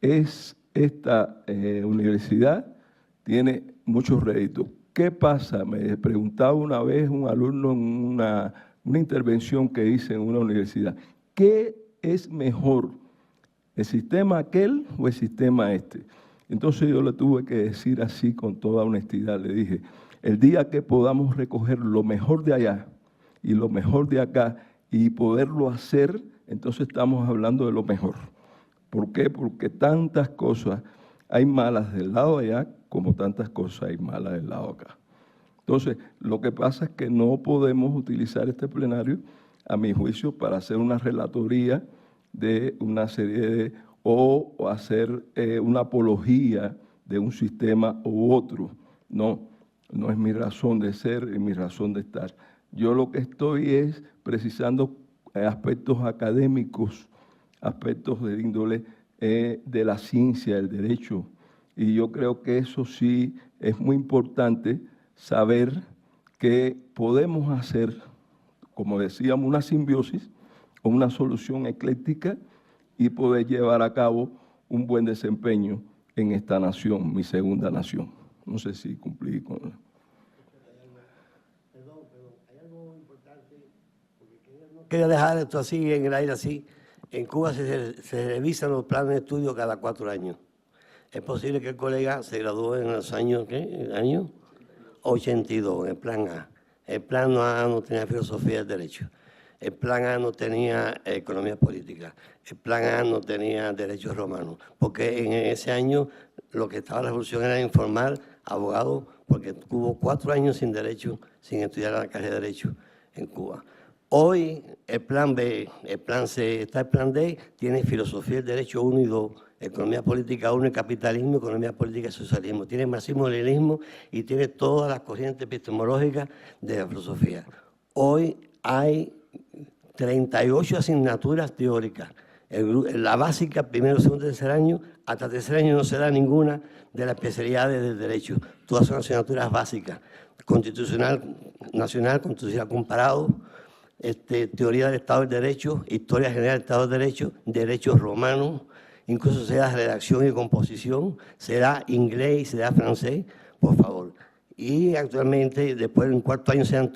esta universidad tiene muchos réditos. ¿Qué pasa? Me preguntaba una vez un alumno en una intervención que hice en una universidad. ¿Qué es mejor, el sistema aquel o el sistema este? Entonces yo le tuve que decir así con toda honestidad. Le dije, el día que podamos recoger lo mejor de allá y lo mejor de acá y poderlo hacer, entonces estamos hablando de lo mejor. ¿Por qué? Porque tantas cosas hay malas del lado de allá como tantas cosas hay malas del lado de acá. Entonces, lo que pasa es que no podemos utilizar este plenario, a mi juicio, para hacer una relatoría de una serie o hacer una apología de un sistema u otro. No es mi razón de ser y mi razón de estar. Yo lo que estoy es precisando aspectos académicos, aspectos de índole de la ciencia, del derecho. Y yo creo que eso sí es muy importante saber que podemos hacer, como decíamos, una simbiosis o una solución ecléctica y poder llevar a cabo un buen desempeño en esta nación, mi segunda nación. No sé si cumplí con... Perdón, hay algo importante, porque no quería dejar esto así, en el aire así. En Cuba se revisan los planes de estudio cada 4 años. Es posible que el colega se graduó en los años, ¿qué? ¿El año? 82, en el plan A. El plan A no tenía filosofía del derecho. El plan A no tenía economía política. El plan A no tenía derechos romanos. Porque en ese año lo que estaba en la revolución era informar abogados, porque hubo 4 años sin derecho, sin estudiar la carrera de derecho en Cuba. Hoy el plan B, el plan C, está el plan D, tiene filosofía del derecho 1 y 2, economía política 1 y capitalismo, economía política y socialismo. Tiene marxismo-leninismo y tiene todas las corrientes epistemológicas de la filosofía. Hoy hay 38 asignaturas teóricas. La básica, primero, segundo, tercer año, hasta tercer año no se da ninguna de las especialidades del derecho. Todas son asignaturas básicas. Constitucional nacional, constitucional comparado, teoría del Estado del Derecho, historia general del Estado del Derecho, derechos romanos, incluso se da redacción y composición, se da inglés y se da francés, por favor. Y actualmente, después en 4º año, se dan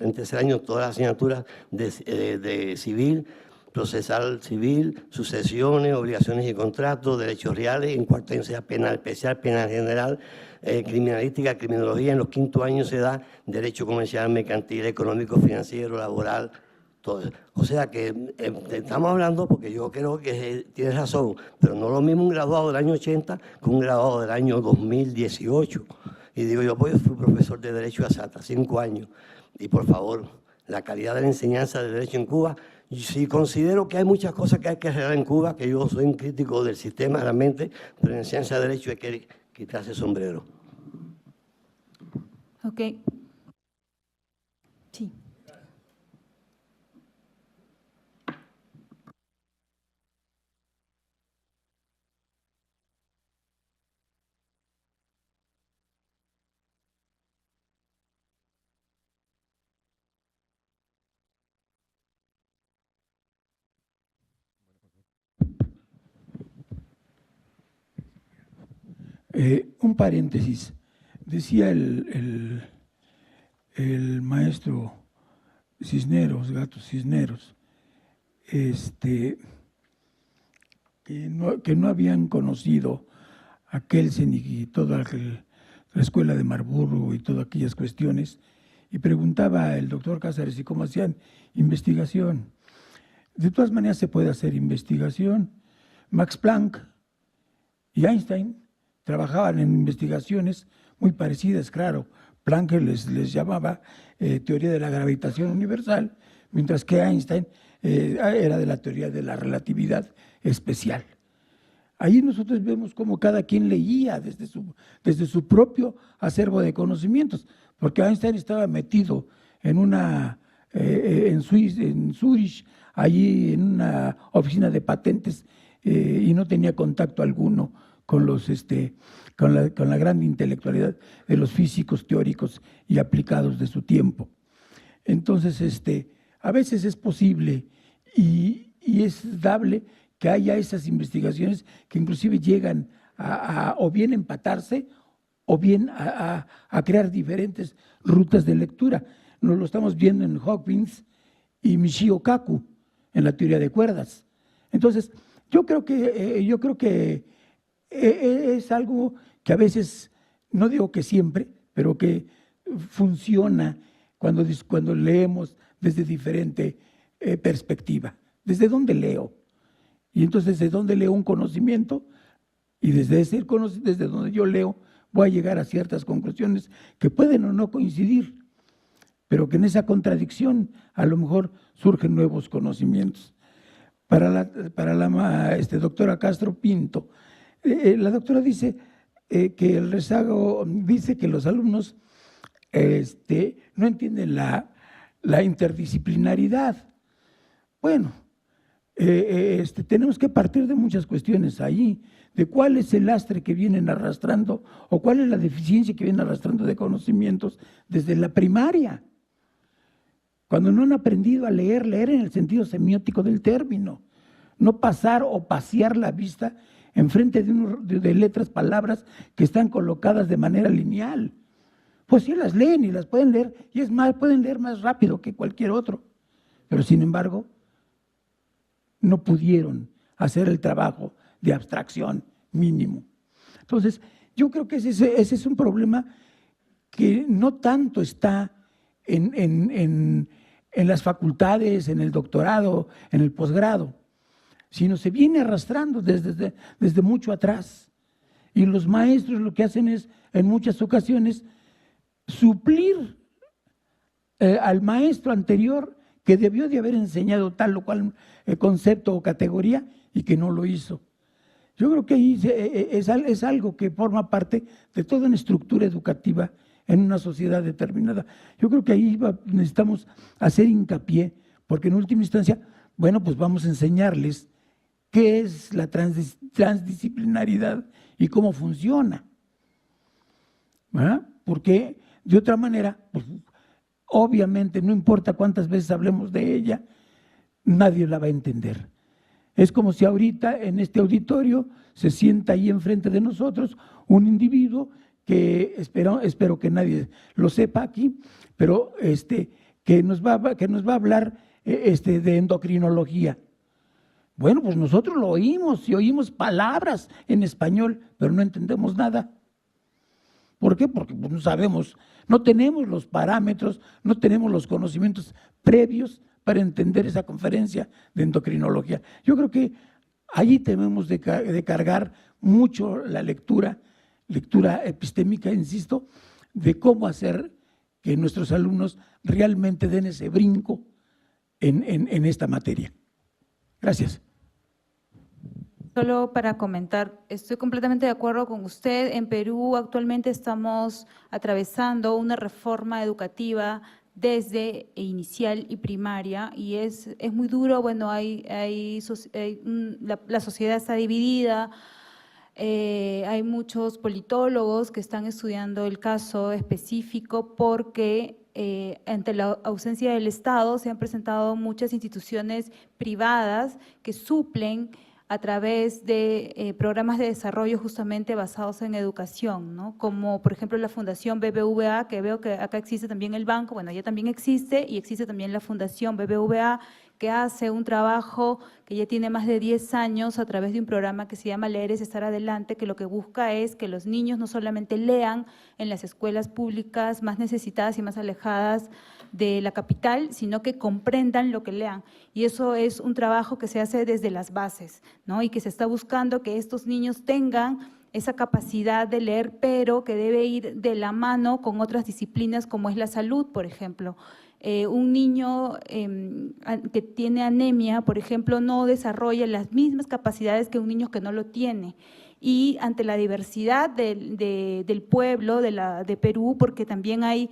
en tercer año todas las asignaturas de civil, procesal civil, sucesiones, obligaciones y contratos, derechos reales. En 4º año se da penal especial, penal general, criminalística, criminología. En los 5º años se da derecho comercial, mercantil, económico, financiero, laboral, todo. O sea que estamos hablando, porque yo creo que tienes razón, pero no lo mismo un graduado del año 80 que un graduado del año 2018. Y digo, yo fui profesor de Derecho hasta 5 años. Y por favor, la calidad de la enseñanza de Derecho en Cuba, sí considero que hay muchas cosas que hay que arreglar en Cuba, que yo soy un crítico del sistema realmente, pero en la enseñanza de Derecho hay que quitarse el sombrero. Ok. Sí. Un paréntesis. Decía el maestro Cisneros, Gato Cisneros, que no habían conocido a Kelsen y toda la escuela de Marburgo y todas aquellas cuestiones, y preguntaba el doctor Cáceres y cómo hacían investigación. De todas maneras se puede hacer investigación. Max Planck y Einstein trabajaban en investigaciones muy parecidas, claro. Planck les llamaba teoría de la gravitación universal, mientras que Einstein era de la teoría de la relatividad especial. Ahí nosotros vemos cómo cada quien leía desde su propio acervo de conocimientos, porque Einstein estaba metido en Zurich, allí en una oficina de patentes, y no tenía contacto alguno con la gran intelectualidad de los físicos teóricos y aplicados de su tiempo. Entonces, a veces es posible y es dable que haya esas investigaciones que inclusive llegan o bien empatarse o bien a crear diferentes rutas de lectura. Nos lo estamos viendo en Hawkins y Michio Kaku en la teoría de cuerdas. Entonces, yo creo que es algo que a veces, no digo que siempre, pero que funciona cuando leemos desde diferente perspectiva. ¿Desde dónde leo? Y entonces, ¿desde dónde leo un conocimiento? Y desde donde yo leo, voy a llegar a ciertas conclusiones que pueden o no coincidir, pero que en esa contradicción a lo mejor surgen nuevos conocimientos. Para la doctora Castro Pinto, la doctora dice que el rezago, dice que los alumnos no entienden la interdisciplinaridad. Bueno, tenemos que partir de muchas cuestiones ahí, de cuál es el lastre que vienen arrastrando o cuál es la deficiencia que vienen arrastrando de conocimientos desde la primaria. Cuando no han aprendido a leer en el sentido semiótico del término, no pasar o pasear la vista enfrente de letras, palabras que están colocadas de manera lineal. Pues sí las leen y las pueden leer, y es más, pueden leer más rápido que cualquier otro, pero sin embargo no pudieron hacer el trabajo de abstracción mínimo. Entonces, yo creo que ese es un problema que no tanto está en las facultades, en el doctorado, en el posgrado, sino se viene arrastrando desde mucho atrás. Y los maestros lo que hacen es, en muchas ocasiones, suplir al maestro anterior que debió de haber enseñado tal o cual concepto o categoría y que no lo hizo. Yo creo que ahí es algo que forma parte de toda una estructura educativa en una sociedad determinada. Yo creo que ahí necesitamos hacer hincapié, porque en última instancia, bueno, pues vamos a enseñarles qué es la transdisciplinaridad y cómo funciona. ¿Verdad? Porque de otra manera, pues, obviamente, no importa cuántas veces hablemos de ella, nadie la va a entender. Es como si ahorita en este auditorio se sienta ahí enfrente de nosotros un individuo que espero que nadie lo sepa aquí, pero que nos va a hablar de endocrinología. Bueno, pues nosotros lo oímos y oímos palabras en español, pero no entendemos nada. ¿Por qué? Porque pues, no sabemos, no tenemos los parámetros, no tenemos los conocimientos previos para entender esa conferencia de endocrinología. Yo creo que allí tenemos de cargar mucho la lectura epistémica, insisto, de cómo hacer que nuestros alumnos realmente den ese brinco en esta materia. Gracias. Solo para comentar, estoy completamente de acuerdo con usted. En Perú actualmente estamos atravesando una reforma educativa desde inicial y primaria y es muy duro. Bueno, la sociedad está dividida, hay muchos politólogos que están estudiando el caso específico porque ante la ausencia del Estado se han presentado muchas instituciones privadas que suplen a través de programas de desarrollo justamente basados en educación, ¿no? Como por ejemplo la Fundación BBVA, que veo que acá existe también el banco, bueno, ya también existe, y existe también la Fundación BBVA, que hace un trabajo que ya tiene más de 10 años a través de un programa que se llama Leer es Estar Adelante, que lo que busca es que los niños no solamente lean en las escuelas públicas más necesitadas y más alejadas de la capital, sino que comprendan lo que lean. Y eso es un trabajo que se hace desde las bases, ¿no? Y que se está buscando que estos niños tengan esa capacidad de leer, pero que debe ir de la mano con otras disciplinas como es la salud, por ejemplo. Un niño que tiene anemia, por ejemplo, no desarrolla las mismas capacidades que un niño que no lo tiene. Y ante la diversidad del pueblo, de Perú, porque también hay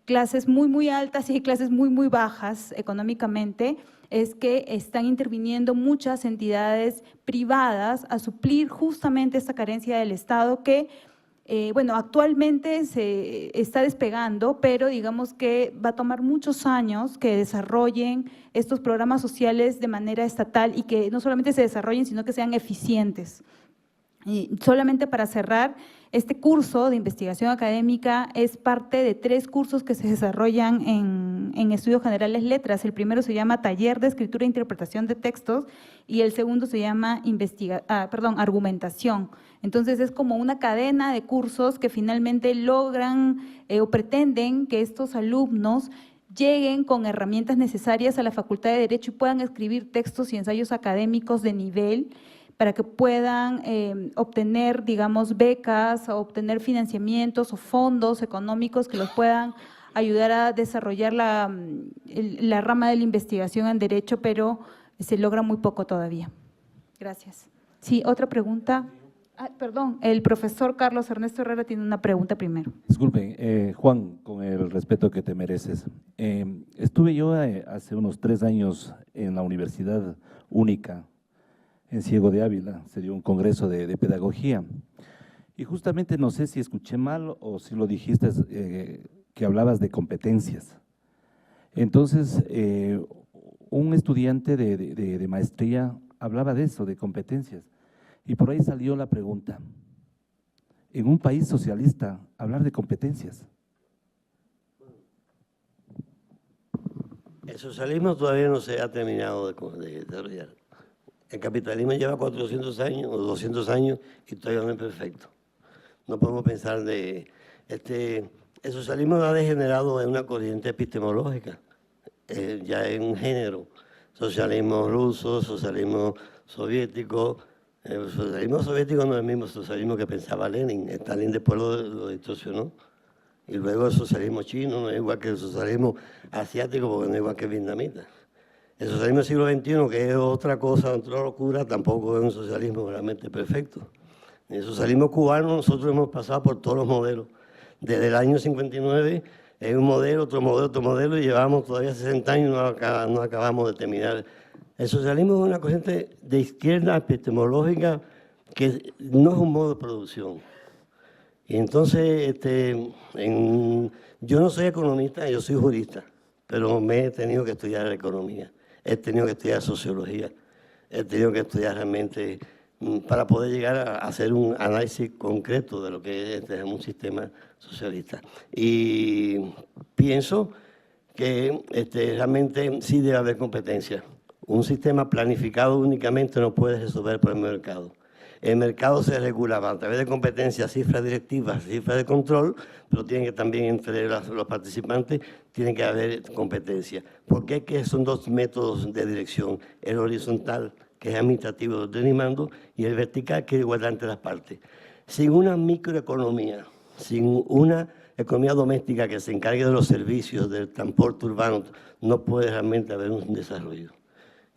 clases muy, muy altas y hay clases muy, muy bajas económicamente, es que están interviniendo muchas entidades privadas a suplir justamente esta carencia del Estado que, bueno, actualmente se está despegando, pero digamos que va a tomar muchos años que desarrollen estos programas sociales de manera estatal y que no solamente se desarrollen, sino que sean eficientes. Y solamente para cerrar, este curso de investigación académica es parte de 3 cursos que se desarrollan en Estudios Generales Letras. El primero se llama Taller de Escritura e Interpretación de Textos y el segundo se llama Argumentación. Entonces es como una cadena de cursos que finalmente logran o pretenden que estos alumnos lleguen con herramientas necesarias a la Facultad de Derecho y puedan escribir textos y ensayos académicos de nivel para que puedan obtener, digamos, becas o obtener financiamientos o fondos económicos que los puedan ayudar a desarrollar la rama de la investigación en Derecho, pero se logra muy poco todavía. Gracias. Sí, otra pregunta. Perdón, el profesor Carlos Ernesto Herrera tiene una pregunta primero. Disculpen, Juan, con el respeto que te mereces. Estuve yo hace unos 3 años en la Universidad Única, en Ciego de Ávila, se dio un congreso de pedagogía. Y justamente no sé si escuché mal o si lo dijiste, que hablabas de competencias. Entonces, un estudiante de maestría hablaba de eso, de competencias. Y por ahí salió la pregunta, en un país socialista, hablar de competencias. El socialismo todavía no se ha terminado de desarrollar. El capitalismo lleva 400 años o 200 años y todavía no es perfecto. No podemos pensar de… el socialismo ha degenerado en una corriente epistemológica, ya en un género. Socialismo ruso, socialismo soviético. El socialismo soviético no es el mismo socialismo que pensaba Lenin. Stalin después lo distorsionó. Y luego el socialismo chino no es igual que el socialismo asiático, porque no es igual que el vietnamita. El socialismo del siglo XXI, que es otra cosa, otra locura, tampoco es un socialismo realmente perfecto. En el socialismo cubano nosotros hemos pasado por todos los modelos. Desde el año 59 es un modelo, otro modelo, y llevamos todavía 60 años y no acabamos de terminar. El socialismo es una corriente de izquierda epistemológica que no es un modo de producción. Y entonces, yo no soy economista, yo soy jurista, pero me he tenido que estudiar economía, he tenido que estudiar sociología, he tenido que estudiar realmente para poder llegar a hacer un análisis concreto de lo que es un sistema socialista. Y pienso que realmente sí debe haber competencia. Un sistema planificado únicamente no puede resolver por el mercado. El mercado se regula a través de competencias, cifras directivas, cifras de control, pero tiene que también entre los participantes tiene que haber competencia. ¿Por qué? Que son dos métodos de dirección, el horizontal, que es administrativo de orden y mando, y el vertical, que es igualdad entre las partes. Sin una microeconomía, sin una economía doméstica que se encargue de los servicios, del transporte urbano, no puede realmente haber un desarrollo.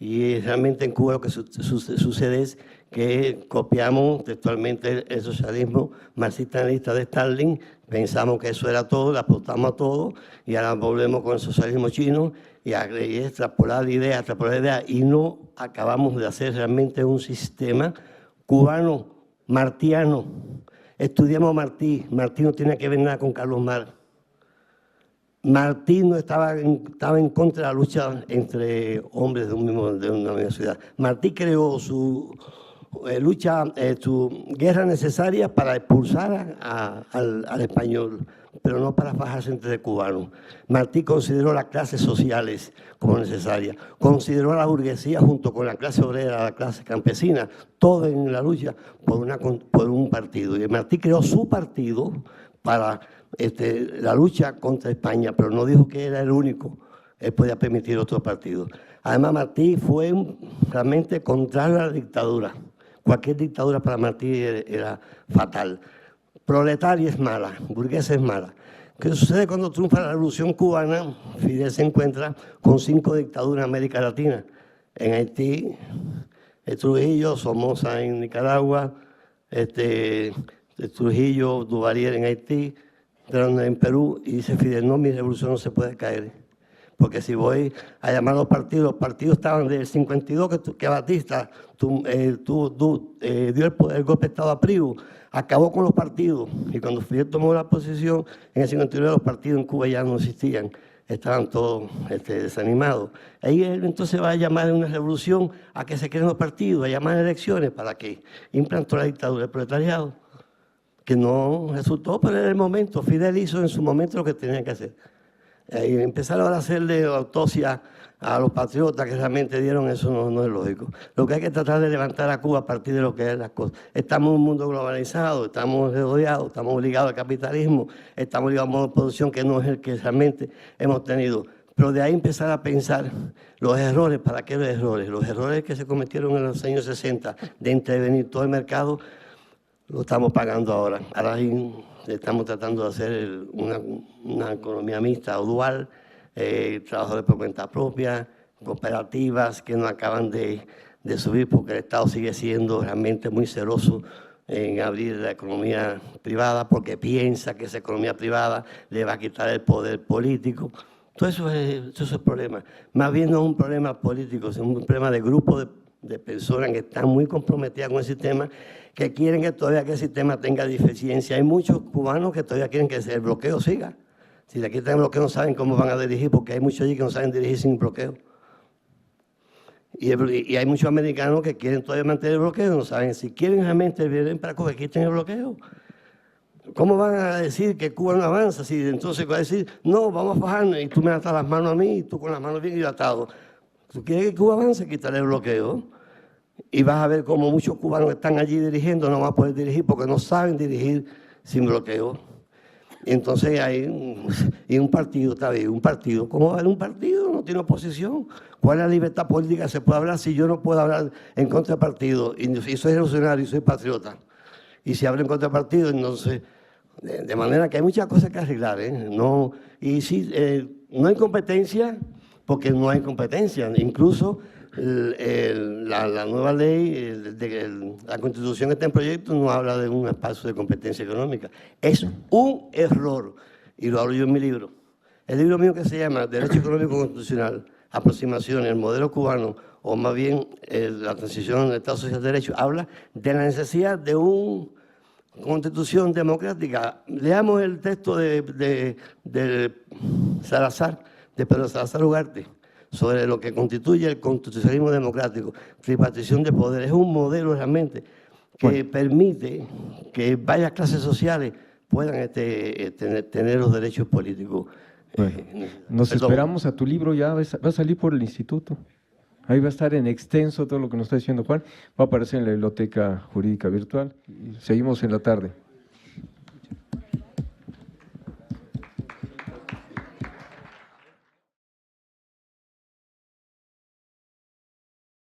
Y realmente en Cuba lo que sucede es que copiamos textualmente el socialismo marxista-leninista de Stalin, pensamos que eso era todo, le apostamos a todo, y ahora volvemos con el socialismo chino y extrapolar ideas, y no acabamos de hacer realmente un sistema cubano, martiano. Estudiamos a Martí. Martí no tiene que ver nada con Carlos Marx. Martí no estaba en contra de la lucha entre hombres de una misma ciudad. Martí creó su sus guerras necesarias para expulsar al español, pero no para fajarse entre cubanos. Martí consideró las clases sociales como necesarias, consideró a la burguesía junto con la clase obrera, la clase campesina, todo en la lucha por un partido. Y Martí creó su partido para la lucha contra España, pero no dijo que era el único, él podía permitir otros partidos. Además, Martí fue realmente contrario a la dictadura. Cualquier dictadura para Martí era fatal. Proletaria es mala, burguesa es mala. ¿Qué sucede cuando triunfa la Revolución Cubana? Fidel se encuentra con 5 dictaduras en América Latina. En Haití, Trujillo, Somoza en Nicaragua, Trujillo, Duvalier en Haití, en Perú, y dice Fidel, no, mi revolución no se puede caer. Porque si voy a llamar a los partidos estaban del 52 que Batista dio el golpe de Estado a Priu, acabó con los partidos. Y cuando Fidel tomó la posición, en el 59 los partidos en Cuba ya no existían, estaban todos desanimados. Ahí él entonces va a llamar a una revolución a que se creen los partidos, a llamar a elecciones para que implantó la dictadura del proletariado, que no resultó, pero en el momento, Fidel hizo en su momento lo que tenía que hacer. Y empezaron a hacerle autopsia a los patriotas que realmente dieron, eso no es lógico. Lo que hay que tratar de levantar a Cuba a partir de lo que es las cosas. Estamos en un mundo globalizado, estamos rodeados, estamos ligados al capitalismo, estamos ligados a un modo de producción que no es el que realmente hemos tenido. Pero de ahí empezar a pensar los errores. ¿Para qué los errores? Los errores que se cometieron en los años 60 de intervenir todo el mercado, lo estamos pagando ahora. Ahora estamos tratando de hacer una economía mixta o dual, trabajadores por cuenta propia, cooperativas que no acaban de subir porque el Estado sigue siendo realmente muy celoso en abrir la economía privada porque piensa que esa economía privada le va a quitar el poder político. Todo eso es el problema. Más bien no es un problema político, es un problema de grupo de personas que están muy comprometidas con el sistema, que quieren que todavía que el sistema tenga deficiencia. Hay muchos cubanos que todavía quieren que el bloqueo siga. Si le quitan el bloqueo no saben cómo van a dirigir, porque hay muchos allí que no saben dirigir sin bloqueo. Y hay muchos americanos que quieren todavía mantener el bloqueo, no saben si quieren realmente vienen para que quiten el bloqueo. ¿Cómo van a decir que Cuba no avanza? Si entonces va a decir, no, vamos a bajarnos, y tú me atas las manos a mí, y tú con las manos bien hidratadas. ¿Tú quieres que Cuba avance? Quítale el bloqueo. Y vas a ver cómo muchos cubanos que están allí dirigiendo no van a poder dirigir porque no saben dirigir sin bloqueo. Y entonces hay un partido, está bien, un partido. ¿Cómo va a haber un partido? No tiene oposición. ¿Cuál es la libertad política que se puede hablar si yo no puedo hablar en contra del partido? Y soy revolucionario y soy patriota. Y si hablo en contra del partido, entonces, de manera que hay muchas cosas que arreglar. No, y sí, no hay competencia porque no hay competencia. Incluso la nueva ley, la Constitución que está en proyecto, no habla de un espacio de competencia económica. Es un error, y lo hablo yo en mi libro. El libro mío que se llama Derecho Económico Constitucional, Aproximaciones, el modelo cubano, o más bien la transición del Estado Social de Derecho, habla de la necesidad de una constitución democrática. Leamos el texto de Salazar, de Pedro Salazar Ugarte, sobre lo que constituye el constitucionalismo democrático, tripartición de poder. Es un modelo realmente que permite que varias clases sociales puedan tener los derechos políticos. Nos esperamos a tu libro, ya va a salir por el instituto. Ahí va a estar en extenso todo lo que nos está diciendo Juan. Va a aparecer en la Biblioteca Jurídica Virtual. Seguimos en la tarde.